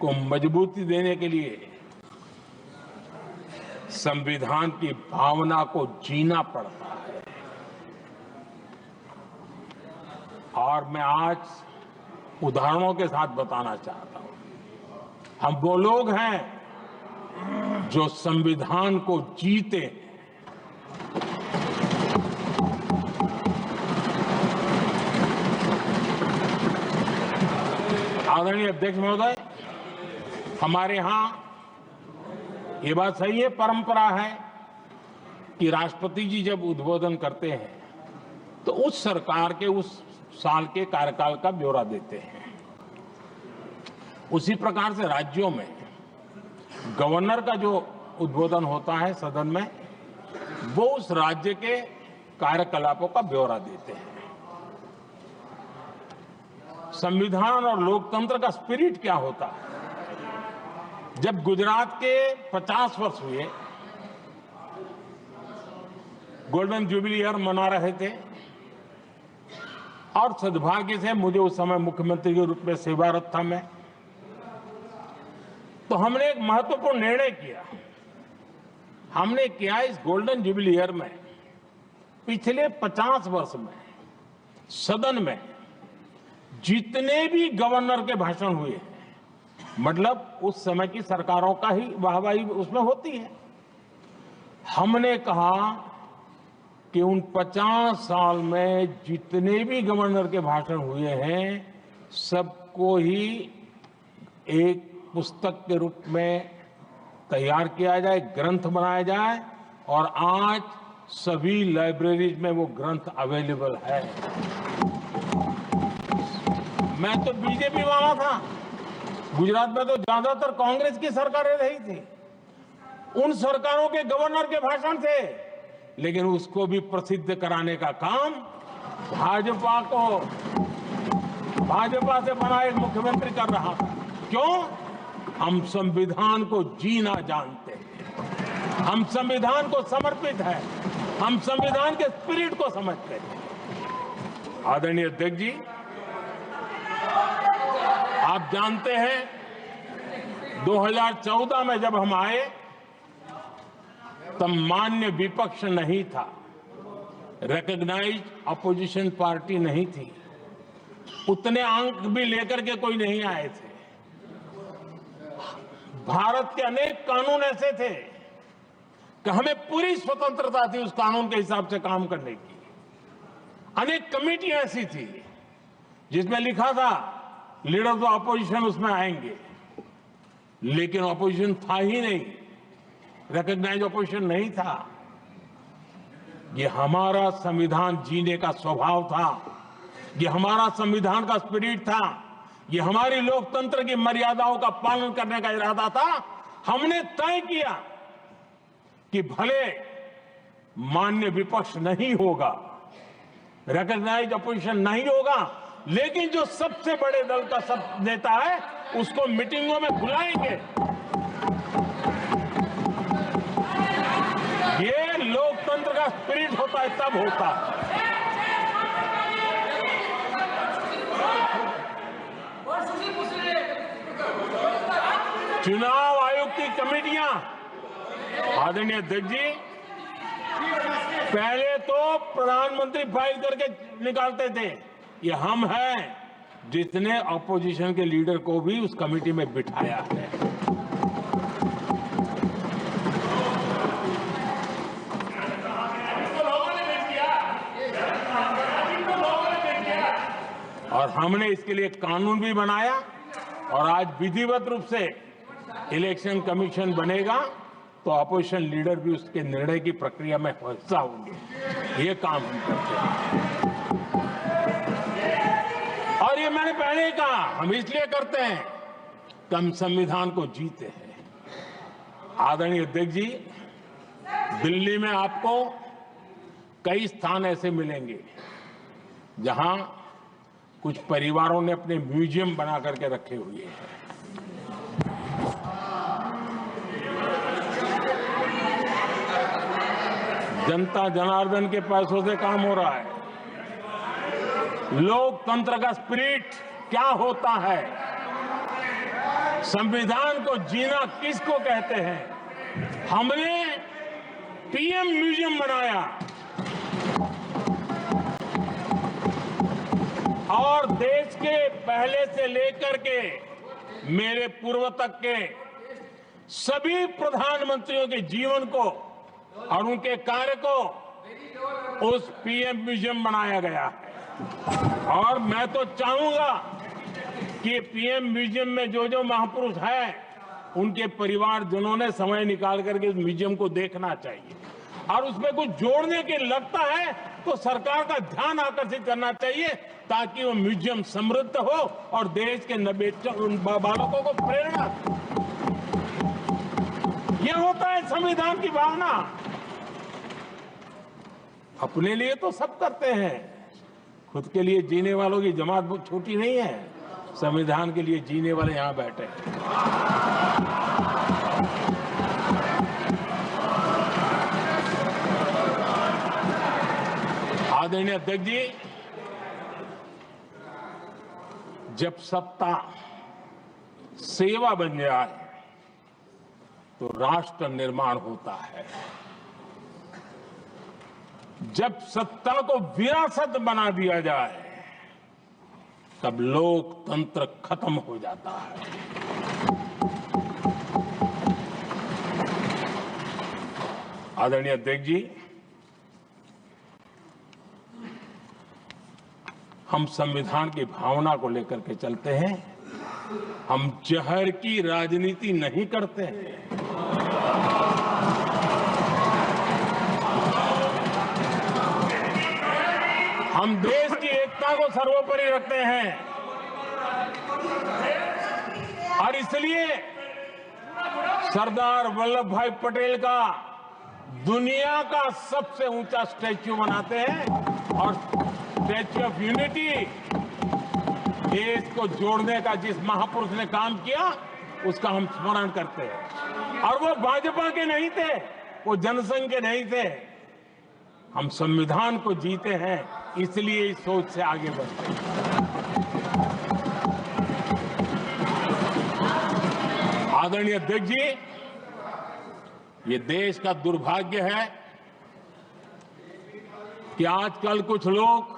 को मजबूती देने के लिए संविधान की भावना को जीना पड़ता है। और मैं आज उदाहरणों के साथ बताना चाहता हूं। हम वो लोग हैं जो संविधान को जीते हैं। आदरणीय अध्यक्ष महोदय, हमारे यहां ये बात सही है, परंपरा है कि राष्ट्रपति जी जब उद्बोधन करते हैं तो उस सरकार के उस साल के कार्यकाल का ब्यौरा देते हैं। उसी प्रकार से राज्यों में गवर्नर का जो उद्बोधन होता है सदन में, वो उस राज्य के कार्यकलापों का ब्यौरा देते हैं। संविधान और लोकतंत्र का स्पिरिट क्या होता है? जब गुजरात के 50 वर्ष हुए, गोल्डन जुबली ईयर मना रहे थे और सद्भाग्य से मुझे उस समय मुख्यमंत्री के रूप में सेवारत था मैं, तो हमने एक महत्वपूर्ण निर्णय किया। हमने किया इस गोल्डन जुबली ईयर में पिछले 50 वर्ष में सदन में जितने भी गवर्नर के भाषण हुए हैं, मतलब उस समय की सरकारों का ही वाहवाही उसमें होती है, हमने कहा कि उन 50 साल में जितने भी गवर्नर के भाषण हुए हैं सबको ही एक पुस्तक के रूप में तैयार किया जाए, ग्रंथ बनाया जाए और आज सभी लाइब्रेरीज में वो ग्रंथ अवेलेबल है। मैं तो बीजेपी वाला था, गुजरात में तो ज्यादातर कांग्रेस की सरकारें रही थी, उन सरकारों के गवर्नर के भाषण थे, लेकिन उसको भी प्रसिद्ध कराने का काम भाजपा से बना एक मुख्यमंत्री कर रहा था। क्यों? हम संविधान को जीना जानते हैं, हम संविधान को समर्पित है, हम संविधान के स्पिरिट को समझते हैं। आदरणीय अध्यक्ष जी, आप जानते हैं 2014 में जब हम आए तब मान्य विपक्ष नहीं था, रिकॉग्नाइज्ड अपोजिशन पार्टी नहीं थी, उतने अंक भी लेकर के कोई नहीं आए थे। भारत के अनेक कानून ऐसे थे कि हमें पूरी स्वतंत्रता थी उस कानून के हिसाब से काम करने की। अनेक कमेटियां ऐसी थी जिसमें लिखा था लीडर्स ऑफ अपोजिशन उसमें आएंगे, लेकिन अपोजिशन था ही नहीं, रिकॉग्नाइज्ड अपोजिशन नहीं था। ये हमारा संविधान जीने का स्वभाव था, ये हमारा संविधान का स्पिरिट था, ये हमारी लोकतंत्र की मर्यादाओं का पालन करने का इरादा था। हमने तय किया कि भले मान्य विपक्ष नहीं होगा, रिकॉग्नाइज्ड अपोजिशन नहीं होगा, लेकिन जो सबसे बड़े दल का सब नेता है उसको मीटिंगों में बुलाएंगे। ये लोकतंत्र का स्पिरिट होता है, तब होता है। चुनाव आयोग की कमेटियां, आदरणीय अध्यक्ष जी, पहले तो प्रधानमंत्री फाइल करके निकालते थे। ये हम हैं जिसने अपोजिशन के लीडर को भी उस कमेटी में बिठाया है। और हमने इसके लिए कानून भी बनाया और आज विधिवत रूप से इलेक्शन कमीशन बनेगा तो अपोजिशन लीडर भी उसके निर्णय की प्रक्रिया में हिस्सा होंगे। ये काम हम करते हैं और ये मैंने पहले ही कहा, हम इसलिए करते हैं कि हम संविधान को जीते हैं। आदरणीय अध्यक्ष जी, दिल्ली में आपको कई स्थान ऐसे मिलेंगे जहां कुछ परिवारों ने अपने म्यूजियम बना करके रखे हुए हैं। जनता जनार्दन के पैसों से काम हो रहा है। लोकतंत्र का स्पिरिट क्या होता है, संविधान को जीना किसको कहते हैं। हमने पीएम म्यूजियम बनाया और देश के पहले से लेकर के मेरे पूर्व तक के सभी प्रधानमंत्रियों के जीवन को और उनके कार्य को उस पीएम म्यूजियम बनाया गया है। और मैं तो चाहूंगा कि पीएम म्यूजियम में जो जो महापुरुष हैं उनके परिवारजनों ने समय निकाल करके उस म्यूजियम को देखना चाहिए और उसमें कुछ जोड़ने के लगता है तो सरकार का ध्यान आकर्षित करना चाहिए ताकि वो म्यूजियम समृद्ध हो और देश के बालकों को प्रेरणा। यह होता है संविधान की भावना। अपने लिए तो सब करते हैं, खुद के लिए जीने वालों की जमात बहुत छोटी नहीं है। संविधान के लिए जीने वाले यहां बैठे हैं। आदरणीय अध्यक्ष जी, जब सत्ता सेवा बन जाए तो राष्ट्र निर्माण होता है। जब सत्ता को विरासत बना दिया जाए तब लोकतंत्र खत्म हो जाता है। आदरणीय अध्यक्ष जी, हम संविधान की भावना को लेकर के चलते हैं। हम जहर की राजनीति नहीं करते हैं। हम देश की एकता को सर्वोपरि रखते हैं और इसलिए सरदार वल्लभ भाई पटेल का दुनिया का सबसे ऊंचा स्टैच्यू बनाते हैं और स्टैच्यू ऑफ यूनिटी देश को जोड़ने का जिस महापुरुष ने काम किया उसका हम स्मरण करते हैं। और वो भाजपा के नहीं थे, वो जनसंघ के नहीं थे। हम संविधान को जीते हैं, इसलिए इस सोच से आगे बढ़ते हैं। आदरणीय अध्यक्ष जी, ये देश का दुर्भाग्य है कि आजकल कुछ लोग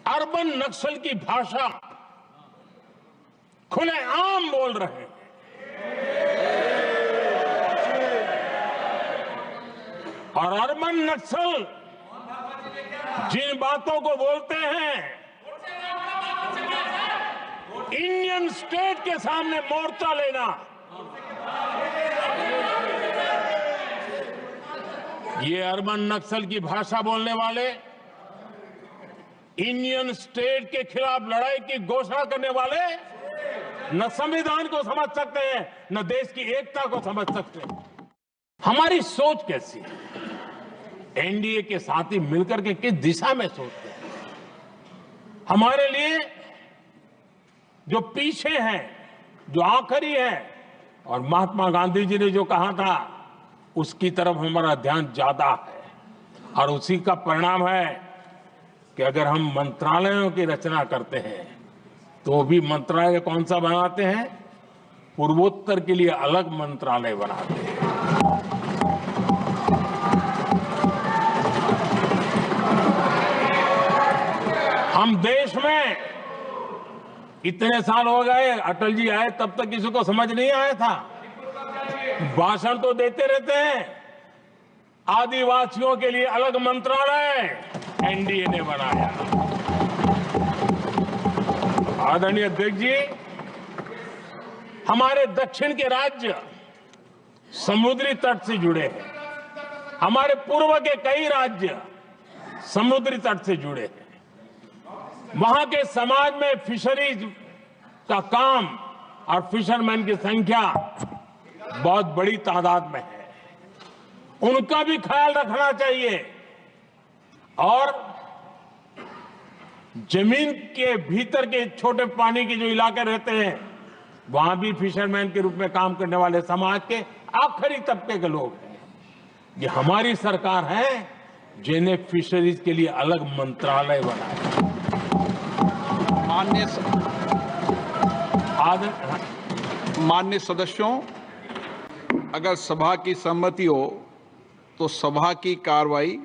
अर्बन नक्सल की भाषा खुलेआम बोल रहे हैं। और अर्बन नक्सल जिन बातों को बोलते हैं, इंडियन स्टेट के सामने मोर्चा लेना, ये अर्बन नक्सल की भाषा बोलने वाले, इंडियन स्टेट के खिलाफ लड़ाई की घोषणा करने वाले न संविधान को समझ सकते हैं, न देश की एकता को समझ सकते हैं। हमारी सोच कैसी है? एनडीए के साथी मिलकर के किस दिशा में सोचते हैं? हमारे लिए जो पीछे हैं, जो आखिरी है, और महात्मा गांधी जी ने जो कहा था उसकी तरफ हमारा ध्यान ज्यादा है। और उसी का परिणाम है कि अगर हम मंत्रालयों की रचना करते हैं तो भी मंत्रालय कौन सा बनाते हैं? पूर्वोत्तर के लिए अलग मंत्रालय बनाते हैं। हम देश में इतने साल हो गए, अटल जी आए तब तक किसी को समझ नहीं आया था। भाषण तो देते रहते हैं। आदिवासियों के लिए अलग मंत्रालय एनडीए ने बनाया। आदरणीय अध्यक्ष जी, हमारे दक्षिण के राज्य समुद्री तट से जुड़े हैं। हमारे पूर्व के कई राज्य समुद्री तट से जुड़े हैं। वहां के समाज में फिशरीज का काम और फिशरमैन की संख्या बहुत बड़ी तादाद में है। उनका भी ख्याल रखना चाहिए। और जमीन के भीतर के छोटे पानी के जो इलाके रहते हैं, वहां भी फिशरमैन के रूप में काम करने वाले समाज के आखिरी तबके के लोग हैं। ये हमारी सरकार है जिन्हें फिशरीज के लिए अलग मंत्रालय बनाया। माननीय सदस्यों, अगर सभा की सहमति हो तो सभा की कार्रवाई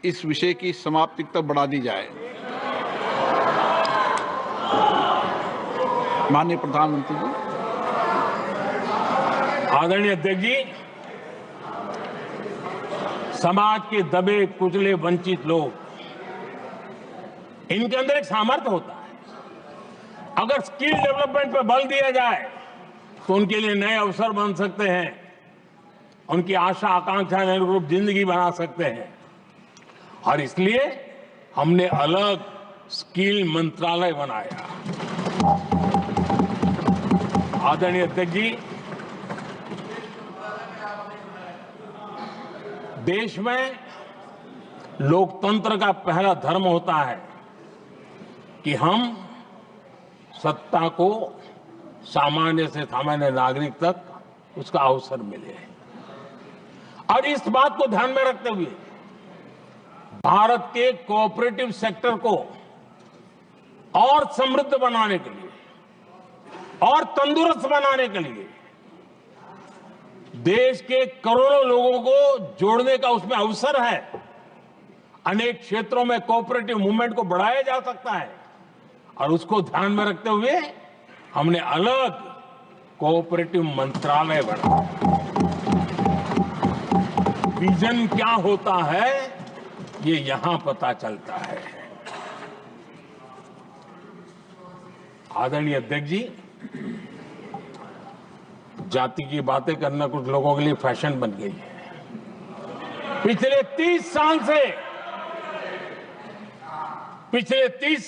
इस विषय की समाप्ति तक बढ़ा दी जाए। माननीय प्रधानमंत्री जी। आदरणीय अध्यक्ष जी, समाज के दबे कुचले वंचित लोग, इनके अंदर एक सामर्थ्य होता है। अगर स्किल डेवलपमेंट पर बल दिया जाए तो उनके लिए नए अवसर बन सकते हैं, उनकी आशा आकांक्षा के अनुरूप जिंदगी बना सकते हैं। और इसलिए हमने अलग स्किल मंत्रालय बनाया। आदरणीय अध्यक्ष जी, देश में लोकतंत्र का पहला धर्म होता है कि हम सत्ता को सामान्य से सामान्य नागरिक तक उसका अवसर मिले। और इस बात को ध्यान में रखते हुए भारत के कोऑपरेटिव सेक्टर को और समृद्ध बनाने के लिए और तंदुरुस्त बनाने के लिए देश के करोड़ों लोगों को जोड़ने का उसमें अवसर है। अनेक क्षेत्रों में कोऑपरेटिव मूवमेंट को बढ़ाया जा सकता है और उसको ध्यान में रखते हुए हमने अलग कोऑपरेटिव मंत्रालय बनाया। विजन क्या होता है ये यहां पता चलता है। आदरणीय अध्यक्ष जी, जाति की बातें करना कुछ लोगों के लिए फैशन बन गई है। पिछले 30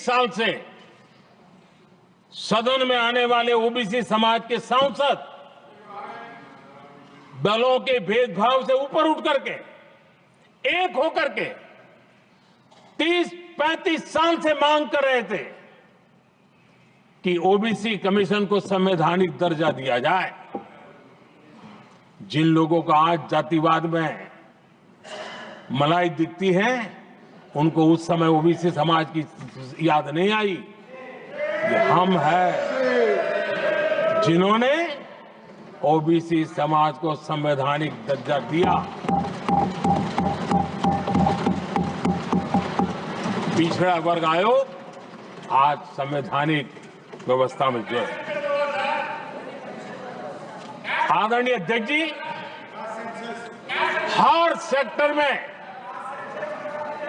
साल से सदन में आने वाले ओबीसी समाज के सांसद दलों के भेदभाव से ऊपर उठ करके एक होकर के 30-35 साल से मांग कर रहे थे कि ओबीसी कमीशन को संवैधानिक दर्जा दिया जाए। जिन लोगों को आज जातिवाद में मलाई दिखती है, उनको उस समय ओबीसी समाज की याद नहीं आई। ये हम हैं जिन्होंने ओबीसी समाज को संवैधानिक दर्जा दिया। पिछड़ा वर्ग आयोग आज संवैधानिक व्यवस्था में जुड़ा। आदरणीय अध्यक्ष जी, हर सेक्टर में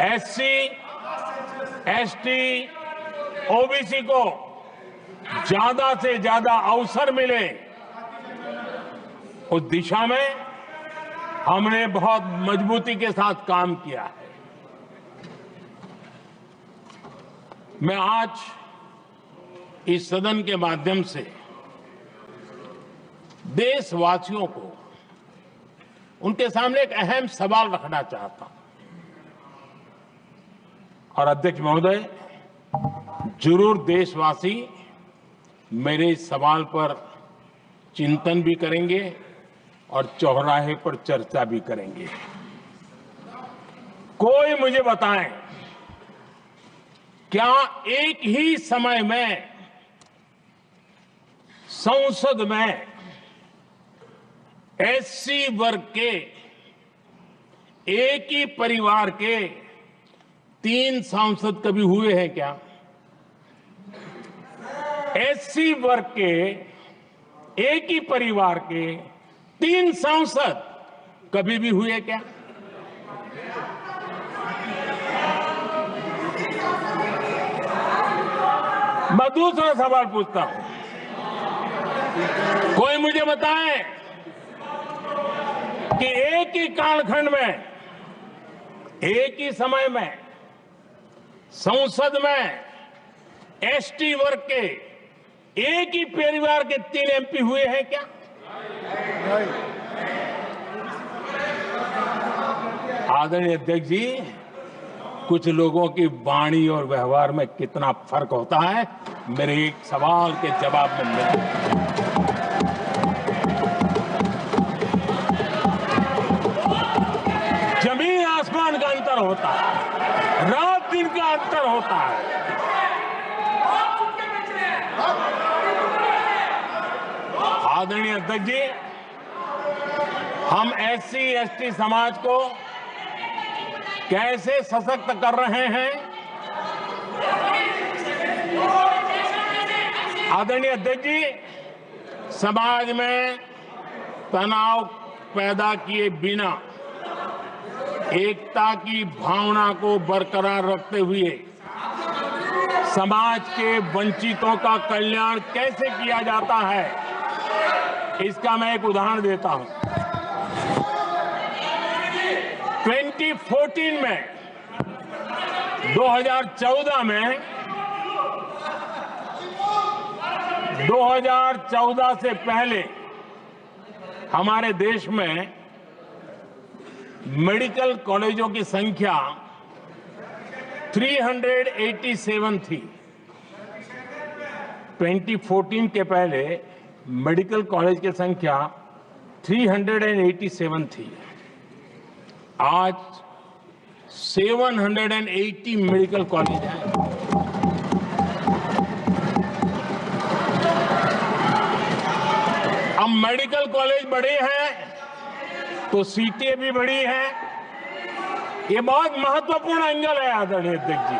एससी, एसटी, ओबीसी को ज्यादा से ज्यादा अवसर मिले, उस दिशा में हमने बहुत मजबूती के साथ काम किया है। मैं आज इस सदन के माध्यम से देशवासियों को उनके सामने एक अहम सवाल रखना चाहता हूं और अध्यक्ष महोदय, जरूर देशवासी मेरे इस सवाल पर चिंतन भी करेंगे और चौराहे पर चर्चा भी करेंगे। कोई मुझे बताएं, क्या एक ही समय में संसद में एससी वर्ग के एक ही परिवार के 3 सांसद कभी हुए हैं क्या? एससी वर्ग के एक ही परिवार के 3 सांसद कभी भी हुए क्या? मैं दूसरा सवाल पूछता हूं, कोई मुझे बताए कि एक ही कालखंड में, एक ही समय में संसद में एसटी वर्ग के एक ही परिवार के 3 एमपी हुए हैं क्या? आदरणीय अध्यक्ष जी, कुछ लोगों की वाणी और व्यवहार में कितना फर्क होता है, मेरे एक सवाल के जवाब में मिला। जमीन आसमान का अंतर होता है, रात दिन का अंतर होता है। आदरणीय अध्यक्ष जी, हम एससी एसटी समाज को कैसे सशक्त कर रहे हैं? आदरणीय अध्यक्ष जी, समाज में तनाव पैदा किए बिना एकता की भावना को बरकरार रखते हुए समाज के वंचितों का कल्याण कैसे किया जाता है, इसका मैं एक उदाहरण देता हूं। 2014 में 2014 से पहले हमारे देश में मेडिकल कॉलेजों की संख्या 387 थी। 2014 के पहले मेडिकल कॉलेज की संख्या 387 थी। आज 780 मेडिकल कॉलेज हैं। अब मेडिकल कॉलेज बड़े हैं तो सीटें भी बढ़ी हैं। ये बहुत महत्वपूर्ण एंगल है आदरणीय अध्यक्ष जी,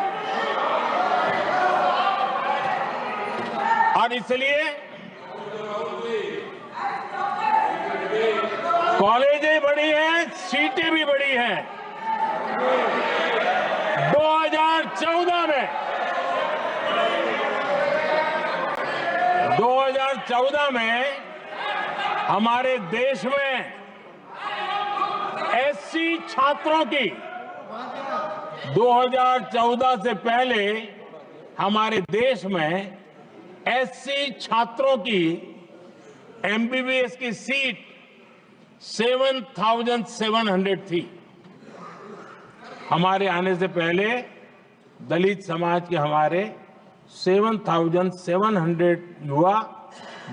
और इसलिए कॉलेजें बड़ी हैं, सीटें भी बड़ी हैं। 2014 में हमारे देश में एससी छात्रों की 2014 से पहले हमारे देश में एससी छात्रों की एमबीबीएस की सीट 7,700 थी। हमारे आने से पहले दलित समाज के हमारे 7,700 युवा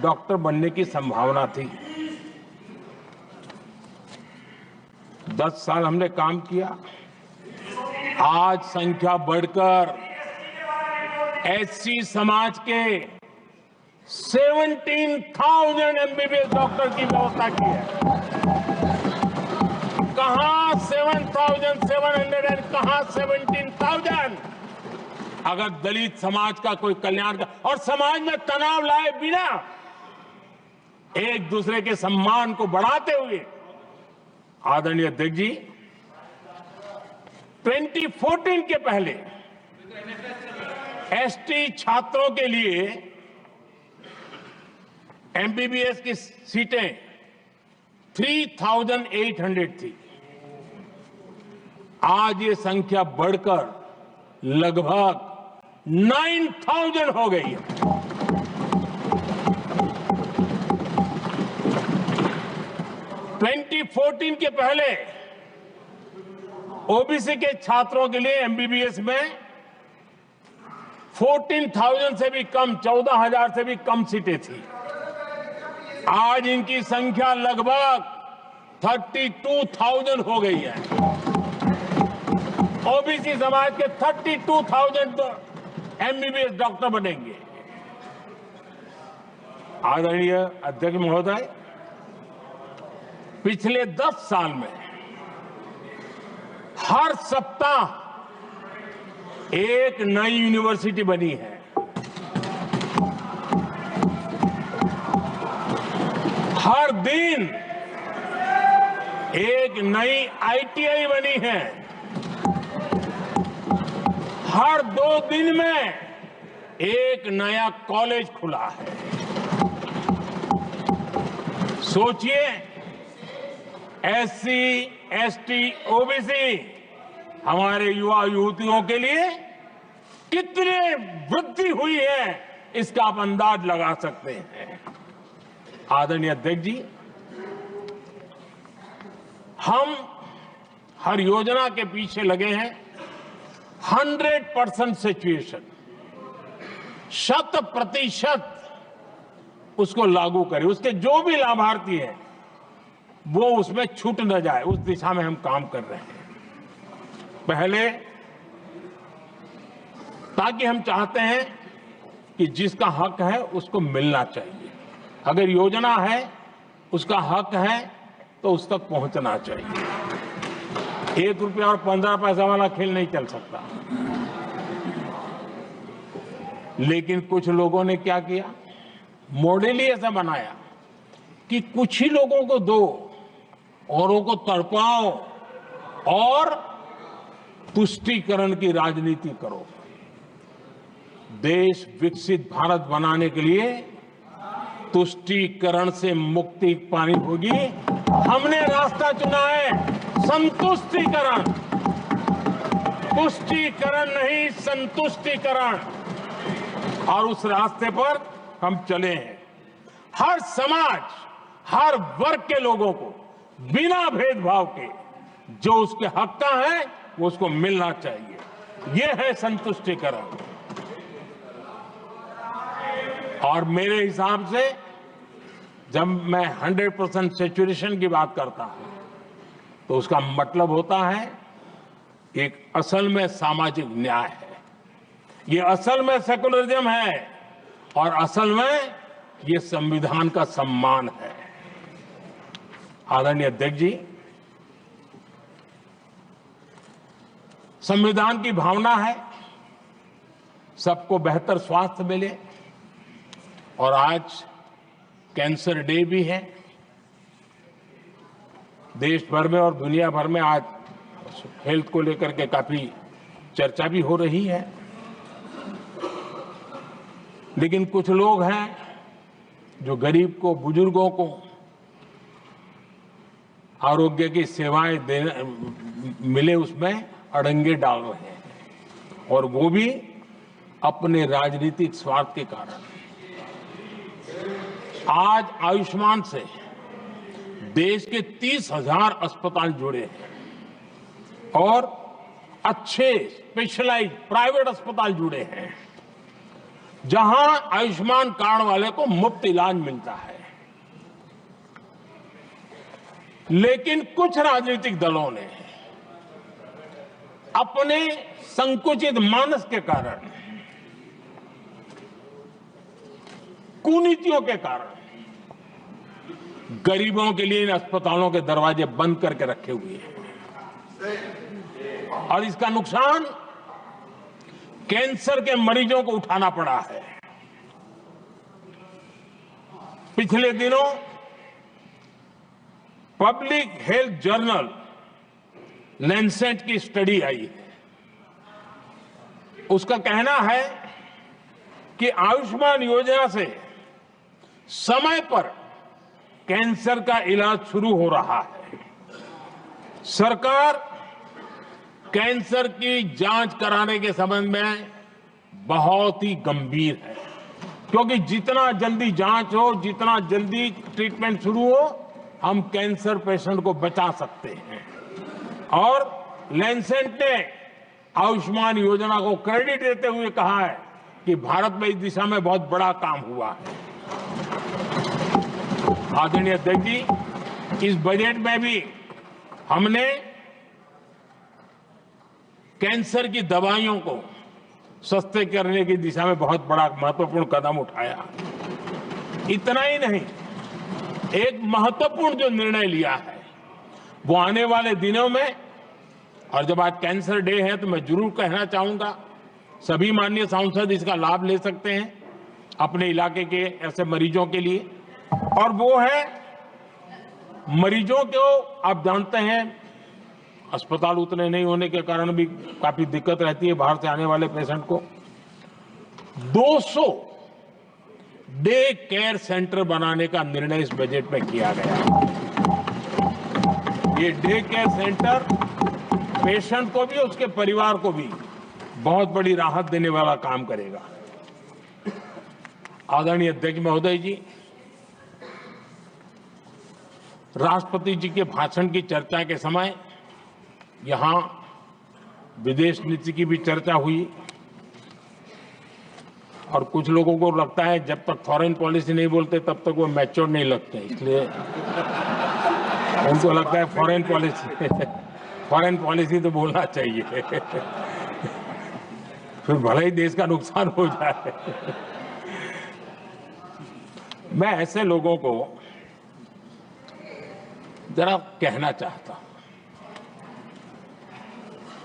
डॉक्टर बनने की संभावना थी। 10 साल हमने काम किया, आज संख्या बढ़कर एससी समाज के 17,000 एमबीबीएस डॉक्टर की व्यवस्था की है। कहां 7,700 कहां 17,000? अगर दलित समाज का कोई कल्याण का और समाज में तनाव लाए बिना एक दूसरे के सम्मान को बढ़ाते हुए आदरणीय अध्यक्ष जी 2014 के पहले एसटी छात्रों के लिए एमबीबीएस की सीटें 3,800 थी। आज ये संख्या बढ़कर लगभग 9,000 हो गई है। (2014) के पहले ओबीसी के छात्रों के लिए एमबीबीएस में 14,000 से भी कम, 14,000 से भी कम सीटें थी। आज इनकी संख्या लगभग 32,000 हो गई है। ओबीसी समाज के 32,000 एमबीबीएस डॉक्टर बनेंगे। आदरणीय अध्यक्ष महोदय, पिछले 10 साल में हर सप्ताह एक नई यूनिवर्सिटी बनी है। हर दिन एक नई आईटीआई बनी है। हर 2 दिन में एक नया कॉलेज खुला है। सोचिए, एससी, एसटी, ओबीसी हमारे युवा युवतियों के लिए कितनी वृद्धि हुई है, इसका आप अंदाज लगा सकते हैं। आदरणीय अध्यक्ष जी, हम हर योजना के पीछे लगे हैं 100% सिचुएशन, 100% उसको लागू करें। उसके जो भी लाभार्थी हैं वो उसमें छूट न जाए, उस दिशा में हम काम कर रहे हैं। पहले, ताकि हम चाहते हैं कि जिसका हक है उसको मिलना चाहिए। अगर योजना है, उसका हक है, तो उस तक पहुंचना चाहिए। 1 रुपया और 15 पैसा वाला खेल नहीं चल सकता। लेकिन कुछ लोगों ने क्या किया, मॉडल ही ऐसा बनाया कि कुछ ही लोगों को दो, औरों को तड़पाओ और तुष्टीकरण की राजनीति करो। देश विकसित भारत बनाने के लिए तुष्टीकरण से मुक्ति पानी होगी। हमने रास्ता चुना है संतुष्टीकरण, तुष्टीकरण नहीं, संतुष्टीकरण, और उस रास्ते पर हम चले हैं। हर समाज, हर वर्ग के लोगों को बिना भेदभाव के जो उसके हक का है वो उसको मिलना चाहिए। ये है संतुष्टीकरण। और मेरे हिसाब से जब मैं 100% सैचुरेशन की बात करता हूं तो उसका मतलब होता है एक असल में सामाजिक न्याय है, ये असल में सेकुलरिज्म है, और असल में ये संविधान का सम्मान है। आदरणीय अध्यक्ष जी, संविधान की भावना है सबको बेहतर स्वास्थ्य मिले, और आज कैंसर डे भी है। देश भर में और दुनिया भर में आज हेल्थ को लेकर के काफी चर्चा भी हो रही है। लेकिन कुछ लोग हैं जो गरीब को, बुजुर्गों को आरोग्य की सेवाएं मिले उसमें अड़ंगे डाल रहे हैं, और वो भी अपने राजनीतिक स्वार्थ के कारण। आज आयुष्मान से देश के 30,000 अस्पताल जुड़े हैं, और अच्छे स्पेशलाइज्ड प्राइवेट अस्पताल जुड़े हैं, जहां आयुष्मान कार्ड वाले को मुफ्त इलाज मिलता है। लेकिन कुछ राजनीतिक दलों ने अपने संकुचित मानस के कारण, कुनीतियों के कारण गरीबों के लिए इन अस्पतालों के दरवाजे बंद करके रखे हुए हैं, और इसका नुकसान कैंसर के मरीजों को उठाना पड़ा है। पिछले दिनों पब्लिक हेल्थ जर्नल लैंसेट की स्टडी आई है। उसका कहना है कि आयुष्मान योजना से समय पर कैंसर का इलाज शुरू हो रहा है। सरकार कैंसर की जांच कराने के संबंध में बहुत ही गंभीर है, क्योंकि जितना जल्दी जांच हो, जितना जल्दी ट्रीटमेंट शुरू हो, हम कैंसर पेशेंट को बचा सकते हैं। और लैंसेट ने आयुष्मान योजना को क्रेडिट देते हुए कहा है कि भारत में इस दिशा में बहुत बड़ा काम हुआ है। आदरणीय अध्यक्ष जी, इस बजट में भी हमने कैंसर की दवाइयों को सस्ते करने की दिशा में बहुत बड़ा महत्वपूर्ण कदम उठाया। इतना ही नहीं, एक महत्वपूर्ण जो निर्णय लिया है वो आने वाले दिनों में, और जब आज कैंसर डे है तो मैं जरूर कहना चाहूंगा, सभी माननीय सांसद इसका लाभ ले सकते हैं अपने इलाके के ऐसे मरीजों के लिए। और वो है मरीजों को, आप जानते हैं अस्पताल उतने नहीं होने के कारण भी काफी दिक्कत रहती है बाहर से आने वाले पेशेंट को। 200 डे केयर सेंटर बनाने का निर्णय इस बजट में किया गया। ये डे केयर सेंटर पेशेंट को भी, उसके परिवार को भी बहुत बड़ी राहत देने वाला काम करेगा। आदरणीय अध्यक्ष महोदय जी, राष्ट्रपति जी के भाषण की चर्चा के समय यहां विदेश नीति की भी चर्चा हुई, और कुछ लोगों को लगता है जब तक फॉरेन पॉलिसी नहीं बोलते तब तक वो मैच्योर नहीं लगते, इसलिए उनको लगता है फॉरेन पॉलिसी तो बोलना चाहिए फिर भले ही देश का नुकसान हो जाए। मैं ऐसे लोगों को जरा कहना चाहता हूं,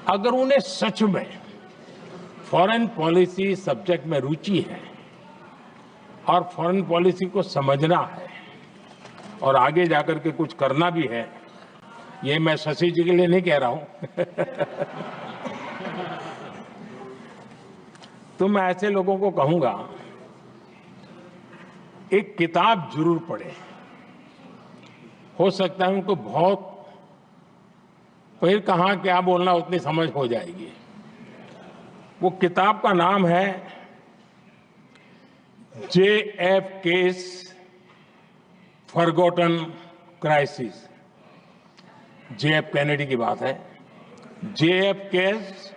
अगर उन्हें सच में फॉरेन पॉलिसी सब्जेक्ट में रुचि है और फॉरेन पॉलिसी को समझना है और आगे जाकर के कुछ करना भी है, ये मैं शशि जी के लिए नहीं कह रहा हूं तो मैं ऐसे लोगों को कहूंगा, एक किताब जरूर पढ़ें। हो सकता है उनको बहुत फिर कहाँ क्या बोलना उतनी समझ हो जाएगी। वो किताब का नाम है JFK's forgotten crisis. JF Kennedy की बात है। JFK's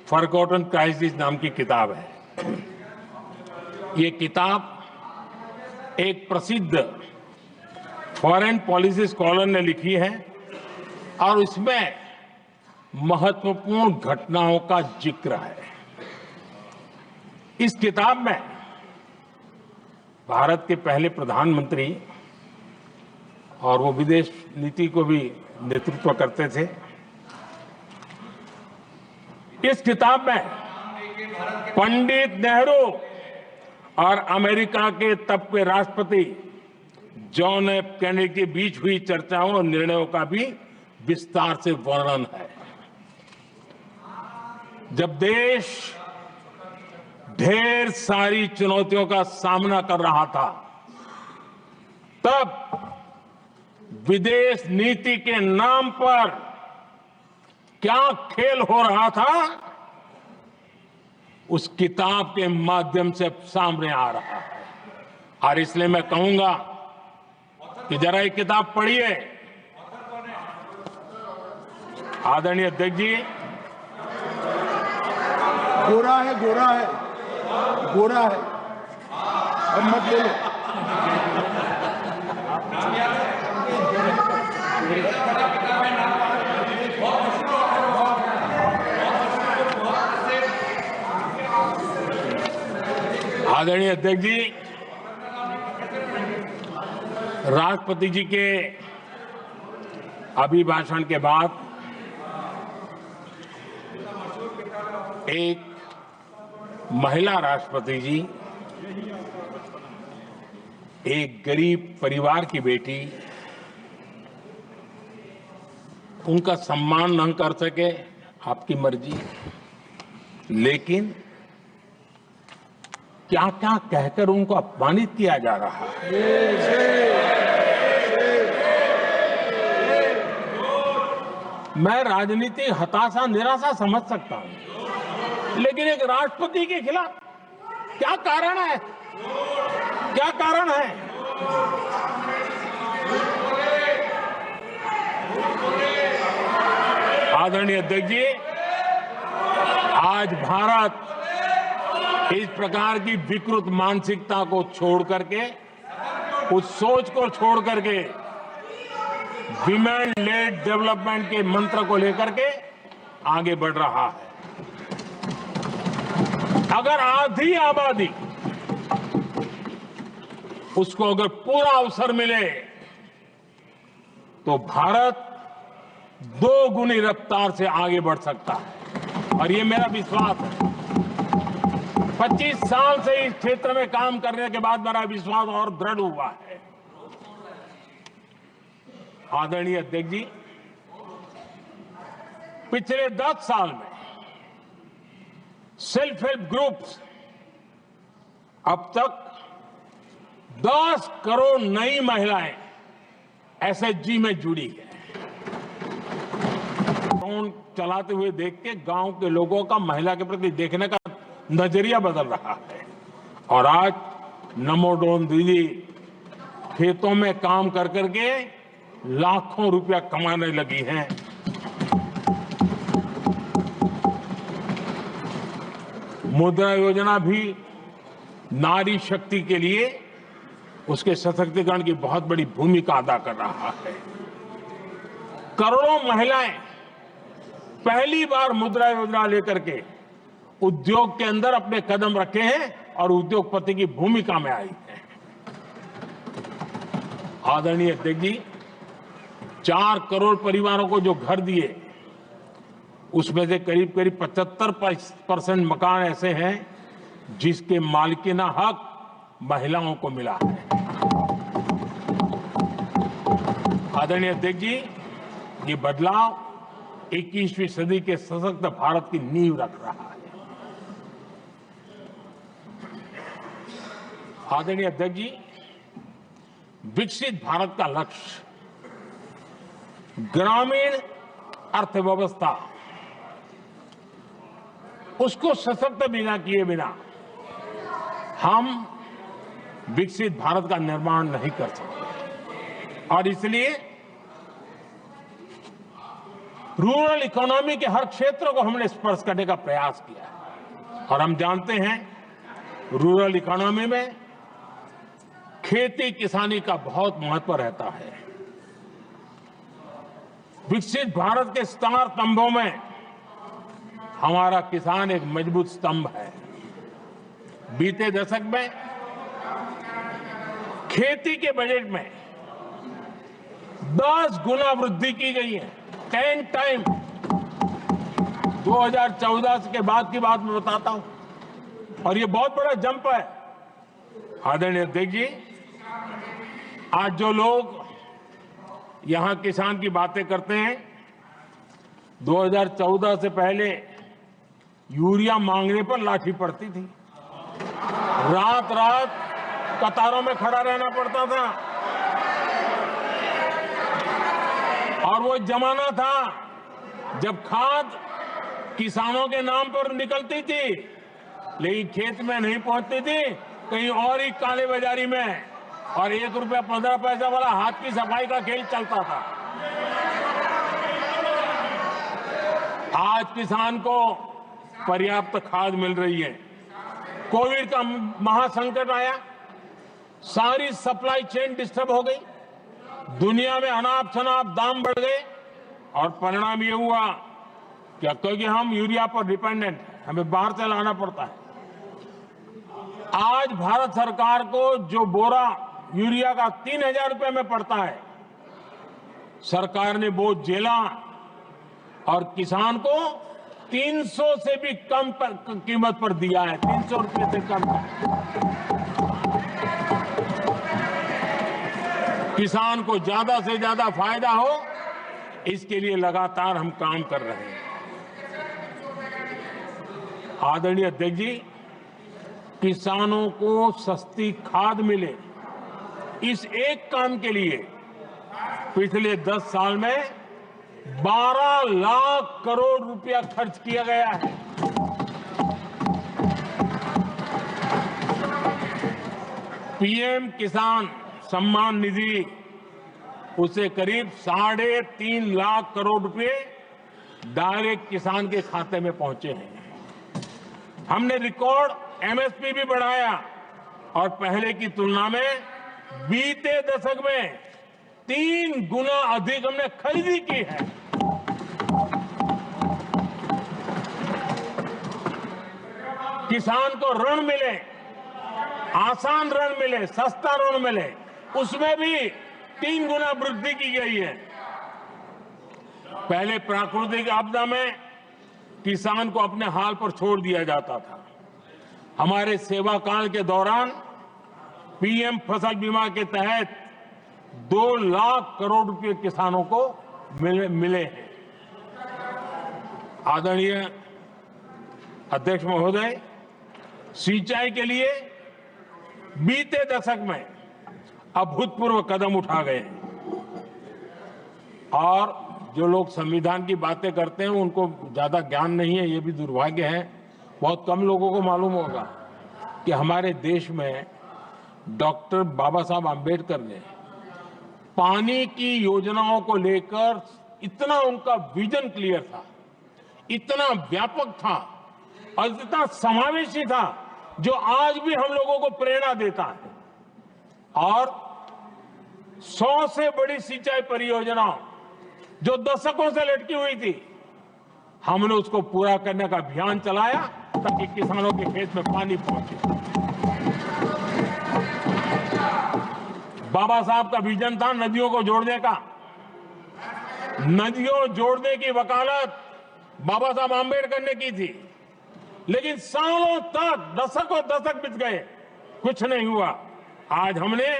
फॉरगॉटन क्राइसिस नाम की किताब है। ये किताब एक प्रसिद्ध फॉरेन पॉलिसी स्कॉलर ने लिखी है और इसमें महत्वपूर्ण घटनाओं का जिक्र है। इस किताब में भारत के पहले प्रधानमंत्री, और वो विदेश नीति को भी नेतृत्व करते थे, इस किताब में पंडित नेहरू और अमेरिका के तब के राष्ट्रपति जॉन एफ कैनेडी के बीच हुई चर्चाओं और निर्णयों का भी विस्तार से वर्णन है। जब देश ढेर सारी चुनौतियों का सामना कर रहा था, तब विदेश नीति के नाम पर क्या खेल हो रहा था, उस किताब के माध्यम से सामने आ रहा है। और इसलिए मैं कहूंगा कि जरा ये किताब पढ़िए। आदरणीय अध्यक्ष जी, गोरा है, गोरा है, गोरा है, अब मत बोलो। आदरणीय अध्यक्ष जी, राष्ट्रपति जी के अभिभाषण के बाद एक महिला राष्ट्रपति जी एक गरीब परिवार की बेटी, उनका सम्मान न कर सके, आपकी मर्जी, लेकिन क्या क्या कहकर उनको अपमानित किया जा रहा है। मैं राजनीति हताशा निराशा समझ सकता हूं, लेकिन एक राष्ट्रपति के खिलाफ क्या कारण है? क्या कारण है? आदरणीय अध्यक्ष जी, आज भारत इस प्रकार की विकृत मानसिकता को छोड़ करके, उस सोच को छोड़ करके विमेन लेड डेवलपमेंट के मंत्र को लेकर के आगे बढ़ रहा है। अगर आधी आबादी उसको अगर पूरा अवसर मिले तो भारत 2 गुनी रफ्तार से आगे बढ़ सकता है, और ये मेरा विश्वास है। 25 साल से इस क्षेत्र में काम करने के बाद मेरा विश्वास और दृढ़ हुआ है। आदरणीय अध्यक्ष जी, पिछले 10 साल में सेल्फ हेल्प ग्रुप्स अब तक 10 करोड़ नई महिलाएं एसएचजी में जुड़ी है। फोन चलाते हुए देख के गांव के लोगों का महिला के प्रति देखने का नजरिया बदल रहा है, और आज नमो ड्रोन दीदी खेतों में काम कर करके लाखों रुपया कमाने लगी हैं। मुद्रा योजना भी नारी शक्ति के लिए उसके सशक्तिकरण की बहुत बड़ी भूमिका अदा कर रहा है। करोड़ों महिलाएं पहली बार मुद्रा योजना लेकर के उद्योग के अंदर अपने कदम रखे हैं और उद्योगपति की भूमिका में आई है। आदरणीय अध्यक्ष जी, 4 करोड़ परिवारों को जो घर दिए, उसमें से करीब करीब 75% मकान ऐसे हैं जिसके मालिकाना हक महिलाओं को मिला है। आदरणीय अध्यक्ष जी, ये बदलाव 21वीं सदी के सशक्त भारत की नींव रख रहा है। आदरणीय अध्यक्ष जी, विकसित भारत का लक्ष्य ग्रामीण अर्थव्यवस्था, उसको सशक्त बिना किए बिना हम विकसित भारत का निर्माण नहीं कर सकते, और इसलिए रूरल इकोनॉमी के हर क्षेत्र को हमने स्पर्श करने का प्रयास किया है। और हम जानते हैं रूरल इकोनॉमी में खेती किसानी का बहुत महत्व रहता है। विकसित भारत के 4 स्तंभों में हमारा किसान एक मजबूत स्तंभ है। बीते दशक में खेती के बजट में 10 गुना वृद्धि की गई है, 10 टाइम। 2014 के बाद की बात मैं बताता हूं, और ये बहुत बड़ा जंप है। आदरणीय अध्यक्ष जी, आज जो लोग यहां किसान की बातें करते हैं, 2014 से पहले यूरिया मांगने पर लाठी पड़ती थी, रात रात कतारों में खड़ा रहना पड़ता था, और वो जमाना था जब खाद किसानों के नाम पर निकलती थी, लेकिन खेत में नहीं पहुंचती थी, कहीं और ही काले बाजारी में, और 1 रुपया 15 पैसा वाला हाथ की सफाई का खेल चलता था। आज किसान को पर्याप्त खाद मिल रही है। कोविड का महासंकट आया, सारी सप्लाई चेन डिस्टर्ब हो गई, दुनिया में अनाप शनाप दाम बढ़ गए, और परिणाम ये हुआ कि क्योंकि हम यूरिया पर डिपेंडेंट हैं, हमें बाहर से लाना पड़ता है। आज भारत सरकार को जो बोरा यूरिया का 3000 रुपए में पड़ता है, सरकार ने वो झेला और किसान को 300 से भी कम कीमत पर दिया है, 300 रुपए से कम पर। किसान को ज्यादा से ज्यादा फायदा हो, इसके लिए लगातार हम काम कर रहे हैं। आदरणीय अध्यक्ष जी, किसानों को सस्ती खाद मिले, इस एक काम के लिए पिछले 10 साल में 12 लाख करोड़ रुपया खर्च किया गया है। पीएम किसान सम्मान निधि, उसे करीब 3.5 लाख करोड़ रुपए डायरेक्ट किसान के खाते में पहुंचे हैं। हमने रिकॉर्ड एमएसपी भी बढ़ाया और पहले की तुलना में बीते दशक में 3 गुना अधिक हमने खरीदी की है। किसान को ऋण मिले, आसान ऋण मिले, सस्ता ऋण मिले, उसमें भी 3 गुना वृद्धि की गई है। पहले प्राकृतिक आपदा में किसान को अपने हाल पर छोड़ दिया जाता था। हमारे सेवा काल के दौरान पीएम फसल बीमा के तहत 2 लाख करोड़ रुपए किसानों को मिले हैं। आदरणीय अध्यक्ष महोदय, सिंचाई के लिए बीते दशक में अभूतपूर्व कदम उठा गए हैं और जो लोग संविधान की बातें करते हैं उनको ज्यादा ज्ञान नहीं है, ये भी दुर्भाग्य है। बहुत कम लोगों को मालूम होगा कि हमारे देश में डॉक्टर बाबा साहब आम्बेडकर ने पानी की योजनाओं को लेकर इतना उनका विजन क्लियर था, इतना व्यापक था और इतना समावेशी था, जो आज भी हम लोगों को प्रेरणा देता है। और 100 से बड़ी सिंचाई परियोजनाओं जो दशकों से लटकी हुई थी, हमने उसको पूरा करने का अभियान चलाया ताकि किसानों के खेत में पानी पहुंचे। बाबा साहब का विजन था नदियों को जोड़ने का। नदियों जोड़ने की वकालत बाबा साहब आम्बेडकर ने की थी, लेकिन सालों तक, दशकों दशक बीत गए, कुछ नहीं हुआ। आज हमने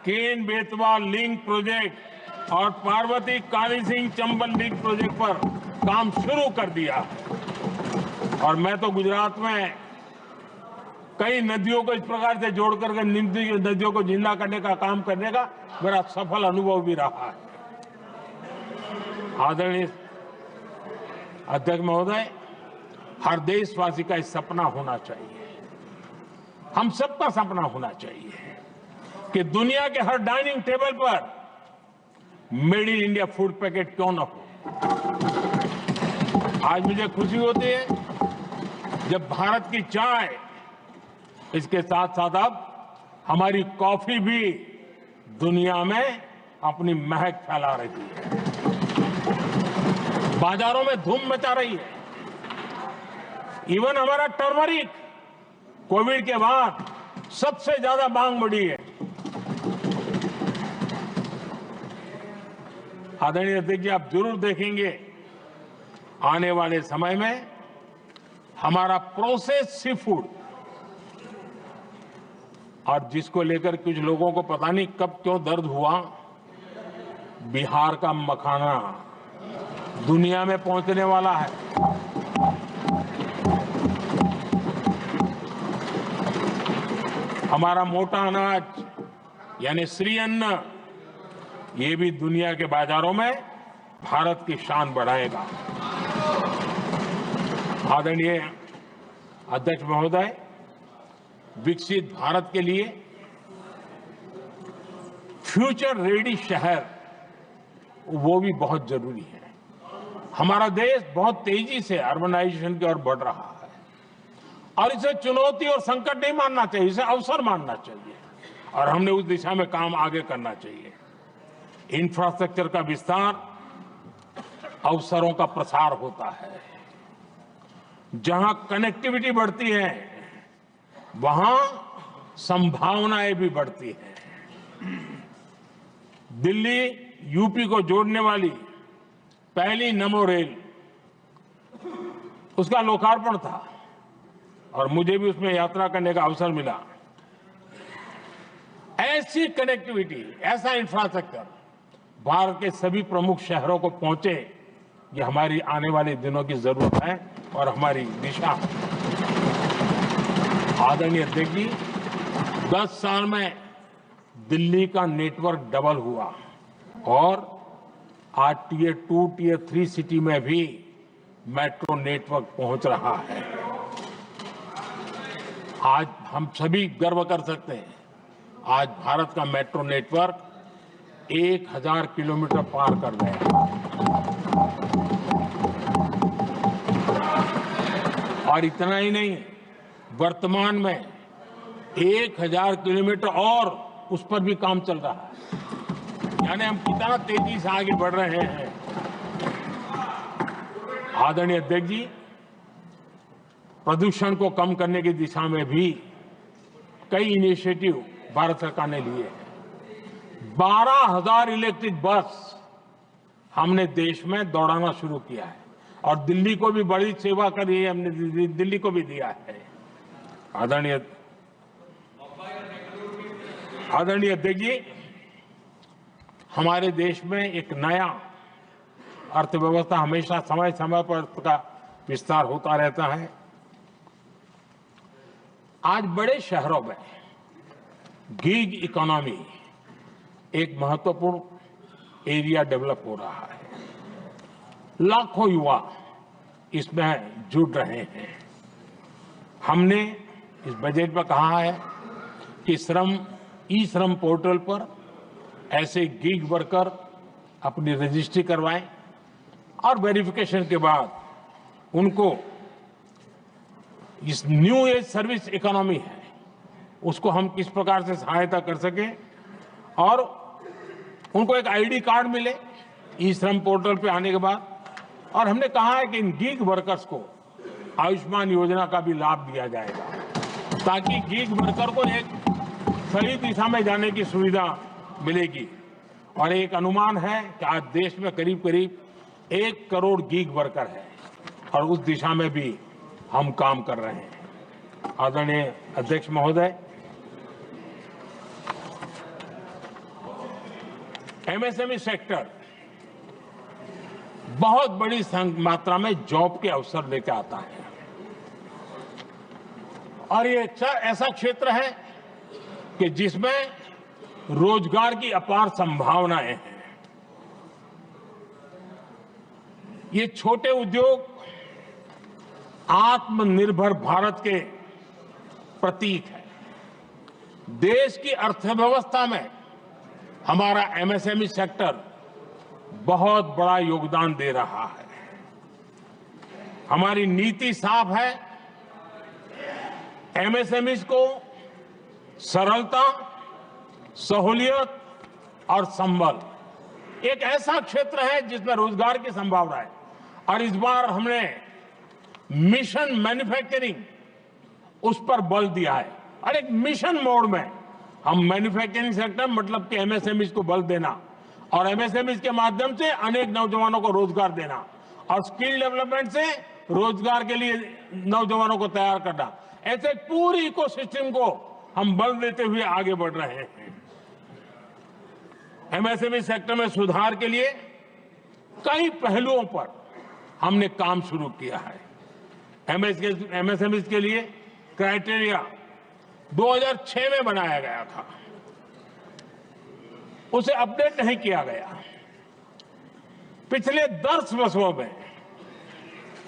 केन बेतवा लिंक प्रोजेक्ट और पार्वती काली सिंह चंबल लिंक प्रोजेक्ट पर काम शुरू कर दिया। और मैं तो गुजरात में कई नदियों को इस प्रकार से जोड़कर नदियों को जिंदा करने का काम करने का मेरा सफल अनुभव भी रहा है। आदरणीय अध्यक्ष महोदय, हर देशवासी का इस सपना होना चाहिए, हम सबका सपना होना चाहिए कि दुनिया के हर डाइनिंग टेबल पर made in India food packet क्यों न हो। आज मुझे खुशी होती है जब भारत की चाय, इसके साथ साथ अब हमारी कॉफी भी दुनिया में अपनी महक फैला रही है, बाजारों में धूम मचा रही है। इवन हमारा टर्मरिक कोविड के बाद सबसे ज्यादा मांग बढ़ी है। आदरणीय अध्यक्ष जी, आप जरूर देखेंगे आने वाले समय में हमारा प्रोसेस सी फूड, और जिसको लेकर कुछ लोगों को पता नहीं कब क्यों दर्द हुआ, बिहार का मखाना दुनिया में पहुंचने वाला है। हमारा मोटा अनाज यानी श्री अन्न, ये भी दुनिया के बाजारों में भारत की शान बढ़ाएगा। आदरणीय अध्यक्ष महोदय, विकसित भारत के लिए फ्यूचर रेडी शहर वो भी बहुत जरूरी है। हमारा देश बहुत तेजी से अर्बनाइजेशन की ओर बढ़ रहा है और इसे चुनौती और संकट नहीं मानना चाहिए, इसे अवसर मानना चाहिए और हमने उस दिशा में काम आगे करना चाहिए। इंफ्रास्ट्रक्चर का विस्तार अवसरों का प्रसार होता है। जहां कनेक्टिविटी बढ़ती है वहां संभावनाएं भी बढ़ती हैं। दिल्ली यूपी को जोड़ने वाली पहली नमो रेल उसका लोकार्पण था और मुझे भी उसमें यात्रा करने का अवसर मिला। ऐसी कनेक्टिविटी, ऐसा इंफ्रास्ट्रक्चर भारत के सभी प्रमुख शहरों को पहुंचे, ये हमारी आने वाले दिनों की जरूरत है और हमारी दिशा है। आदरणीय अध्यक्ष जी, 10 साल में दिल्ली का नेटवर्क डबल हुआ और आज टियर 2, टियर 3 सिटी में भी मेट्रो नेटवर्क पहुंच रहा है। आज हम सभी गर्व कर सकते हैं, आज भारत का मेट्रो नेटवर्क 1000 किलोमीटर पार कर गया और इतना ही नहीं, वर्तमान में 1000 किलोमीटर और उस पर भी काम चल रहा है। यानी हम कितना तेजी से आगे बढ़ रहे हैं। आदरणीय अध्यक्ष जी, प्रदूषण को कम करने की दिशा में भी कई इनिशिएटिव भारत सरकार ने लिए हैं। 12,000 इलेक्ट्रिक बस हमने देश में दौड़ाना शुरू किया है और दिल्ली को भी बड़ी सेवा करी है, हमने दिल्ली को भी दिया है। आदरणीय अध्यक्ष जी, हमारे देश में एक नया अर्थव्यवस्था हमेशा समय समय पर उसका विस्तार होता रहता है। आज बड़े शहरों में गीग इकोनॉमी एक महत्वपूर्ण एरिया डेवलप हो रहा है। लाखों युवा इसमें जुड़ रहे हैं। हमने इस बजट में कहा है कि ई श्रम पोर्टल पर ऐसे गीग वर्कर अपनी रजिस्ट्री करवाएं और वेरिफिकेशन के बाद उनको इस न्यू एज सर्विस इकोनॉमी है उसको हम किस प्रकार से सहायता कर सकें और उनको एक आईडी कार्ड मिले ई श्रम पोर्टल पे आने के बाद। और हमने कहा है कि इन गीग वर्कर्स को आयुष्मान योजना का भी लाभ दिया जाएगा ताकि गीग वर्कर को एक सही दिशा में जाने की सुविधा मिलेगी। और एक अनुमान है कि आज देश में करीब करीब 1 करोड़ गीग वर्कर है और उस दिशा में भी हम काम कर रहे हैं। आदरणीय अध्यक्ष महोदय, एमएसएमई सेक्टर बहुत बड़ी मात्रा में जॉब के अवसर लेकर आता है और ये ऐसा क्षेत्र है कि जिसमें रोजगार की अपार संभावनाएं हैं। ये छोटे उद्योग आत्मनिर्भर भारत के प्रतीक है। देश की अर्थव्यवस्था में हमारा एमएसएमई सेक्टर बहुत बड़ा योगदान दे रहा है। हमारी नीति साफ है, एमएसएमईज को सरलता, सहूलियत और संबल, एक ऐसा क्षेत्र है जिसमें रोजगार की संभावना है। और इस बार हमने मिशन मैन्युफैक्चरिंग उस पर बल दिया है और एक मिशन मोड में हम मैन्युफैक्चरिंग सेक्टर मतलब कि एमएसएमईज को बल देना और एमएसएमईज के माध्यम से अनेक नौजवानों को रोजगार देना और स्किल डेवलपमेंट से रोजगार के लिए नौजवानों को तैयार करना, ऐसे पूरी इकोसिस्टम को हम बल देते हुए आगे बढ़ रहे हैं। एमएसएमई सेक्टर में सुधार के लिए कई पहलुओं पर हमने काम शुरू किया है। एमएसएमई के लिए क्राइटेरिया 2006 में बनाया गया था, उसे अपडेट नहीं किया गया। पिछले 10 वर्षों में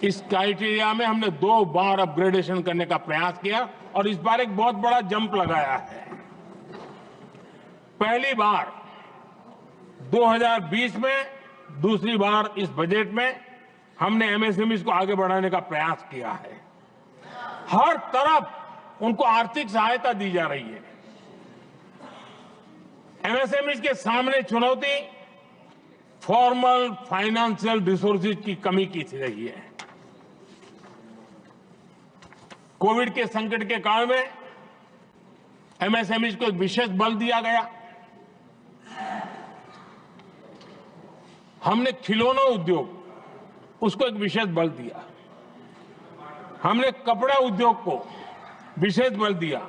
इस क्राइटेरिया में हमने 2 बार अपग्रेडेशन करने का प्रयास किया और इस बार एक बहुत बड़ा जंप लगाया है। पहली बार 2020 में, दूसरी बार इस बजट में हमने एमएसएमईज को आगे बढ़ाने का प्रयास किया है। हर तरफ उनको आर्थिक सहायता दी जा रही है। एमएसएमईज के सामने चुनौती फॉर्मल फाइनेंशियल रिसोर्सेज की कमी की रही है। कोविड के संकट के काल में एमएसएमईज को एक विशेष बल दिया गया। हमने खिलौना उद्योग उसको एक विशेष बल दिया। हमने कपड़ा उद्योग को विशेष बल दिया,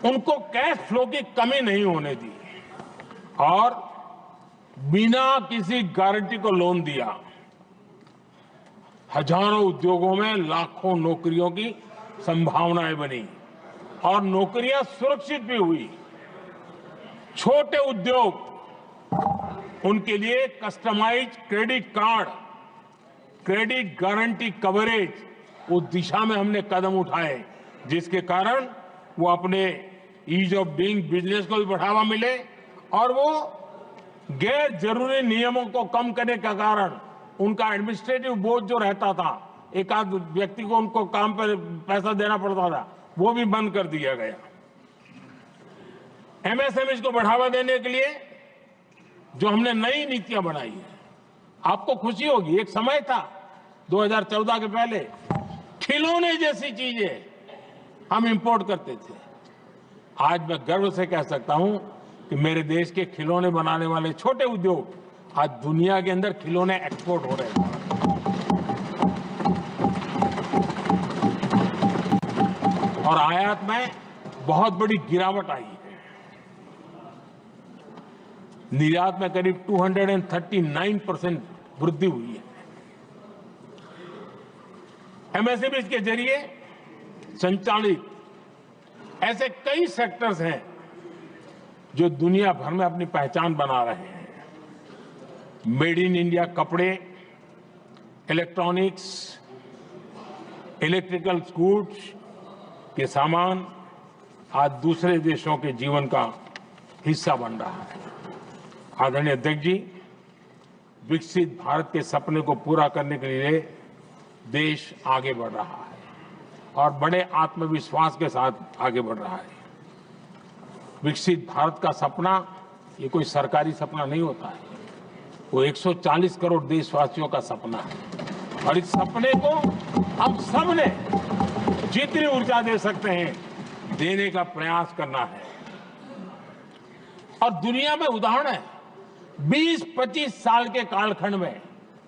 उनको कैश फ्लो की कमी नहीं होने दी और बिना किसी गारंटी को लोन दिया। हजारों उद्योगों में लाखों नौकरियों की संभावनाएं बनी और नौकरियां सुरक्षित भी हुई। छोटे उद्योग, उनके लिए customize credit card, credit guarantee coverage, उस दिशा में हमने कदम उठाए जिसके कारण वो अपने ईज ऑफ डूइंग बिजनेस को भी बढ़ावा मिले और वो गैर जरूरी नियमों को कम करने के कारण उनका एडमिनिस्ट्रेटिव बोझ जो रहता था, एक आध व्यक्ति को उनको काम पर पैसा देना पड़ता था, वो भी बंद कर दिया गया। एमएसएमई को बढ़ावा देने के लिए जो हमने नई नीतियां बनाई है, आपको खुशी होगी, एक समय था 2014 के पहले खिलौने जैसी चीजें हम इंपोर्ट करते थे। आज मैं गर्व से कह सकता हूं कि मेरे देश के खिलौने बनाने वाले छोटे उद्योग आज दुनिया के अंदर खिलौने एक्सपोर्ट हो रहे हैं। और आयात में बहुत बड़ी गिरावट आई है। निर्यात में करीब 239% वृद्धि हुई है। एमएसएमई के जरिए संचालित ऐसे कई सेक्टर्स हैं जो दुनिया भर में अपनी पहचान बना रहे हैं। मेड इन इंडिया कपड़े, इलेक्ट्रॉनिक्स, इलेक्ट्रिकल गुड्स के सामान आज दूसरे देशों के जीवन का हिस्सा बन रहा है। आदरणीय अध्यक्ष जी, विकसित भारत के सपने को पूरा करने के लिए देश आगे बढ़ रहा है और बड़े आत्मविश्वास के साथ आगे बढ़ रहा है। विकसित भारत का सपना ये कोई सरकारी सपना नहीं होता है, वो 140 करोड़ देशवासियों का सपना है और इस सपने को हम सब ने जितनी ऊर्जा दे सकते हैं देने का प्रयास करना है। और दुनिया में उदाहरण है, 20-25 साल के कालखंड में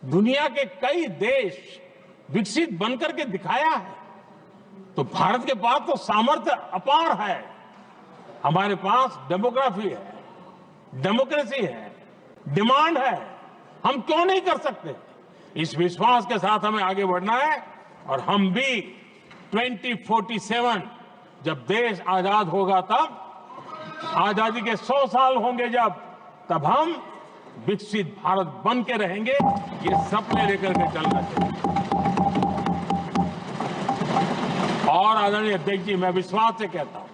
दुनिया के कई देश विकसित बनकर के दिखाया है। तो भारत के पास तो सामर्थ्य अपार है। हमारे पास डेमोग्राफी है, डेमोक्रेसी है, डिमांड है, हम क्यों नहीं कर सकते? इस विश्वास के साथ हमें आगे बढ़ना है और हम भी 2047 जब देश आजाद होगा, तब आजादी के 100 साल होंगे जब, तब हम विकसित भारत बन के रहेंगे। ये सपने लेकर के चलना चाहिए। और आदरणीय अध्यक्ष जी, मैं विश्वास से कहता हूं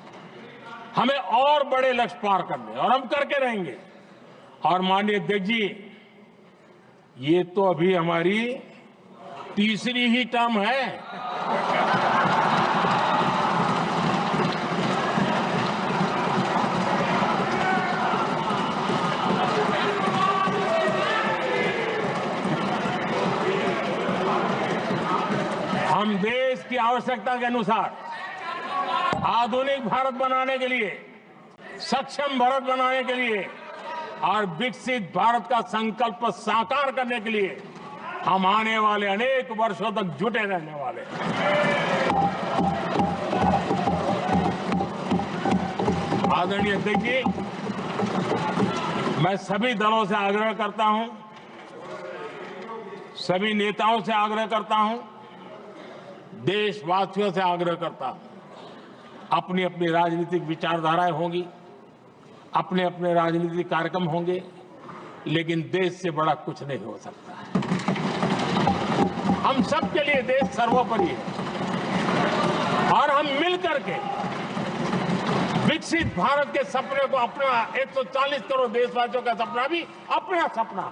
हमें और बड़े लक्ष्य पार करने और हम करके रहेंगे। और माननीय अध्यक्ष जी, ये तो अभी हमारी तीसरी ही टर्म है। हम देश की आवश्यकता के अनुसार आधुनिक भारत बनाने के लिए, सक्षम भारत बनाने के लिए और विकसित भारत का संकल्प साकार करने के लिए हम आने वाले अनेक वर्षों तक जुटे रहने वाले हैं। आदरणीय अध्यक्ष जी, मैं सभी दलों से आग्रह करता हूं, सभी नेताओं से आग्रह करता हूं, देशवासियों से आग्रह करता हूं, अपनी अपनी राजनीतिक विचारधाराएं होंगी, अपने अपने राजनीतिक कार्यक्रम होंगे, लेकिन देश से बड़ा कुछ नहीं हो सकता है। हम सबके लिए देश सर्वोपरि है और हम मिलकर के विकसित भारत के सपने को, अपना 140 करोड़ देशवासियों का सपना भी अपना सपना,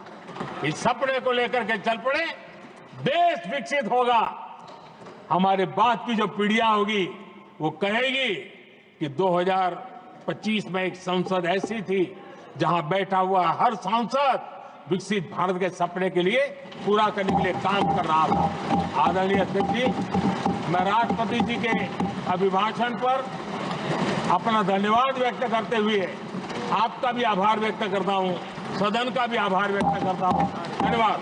इस सपने को लेकर के चल पड़े। देश विकसित होगा, हमारे बाद की जो पीढ़ियां होगी वो कहेगी कि 2025 में एक संसद ऐसी थी जहां बैठा हुआ हर सांसद विकसित भारत के सपने के लिए पूरा करने के लिए काम कर रहा था। आदरणीय अध्यक्ष जी, मैं राष्ट्रपति जी के अभिभाषण पर अपना धन्यवाद व्यक्त करते हुए आपका भी आभार व्यक्त करता हूं, सदन का भी आभार व्यक्त करता हूं। धन्यवाद।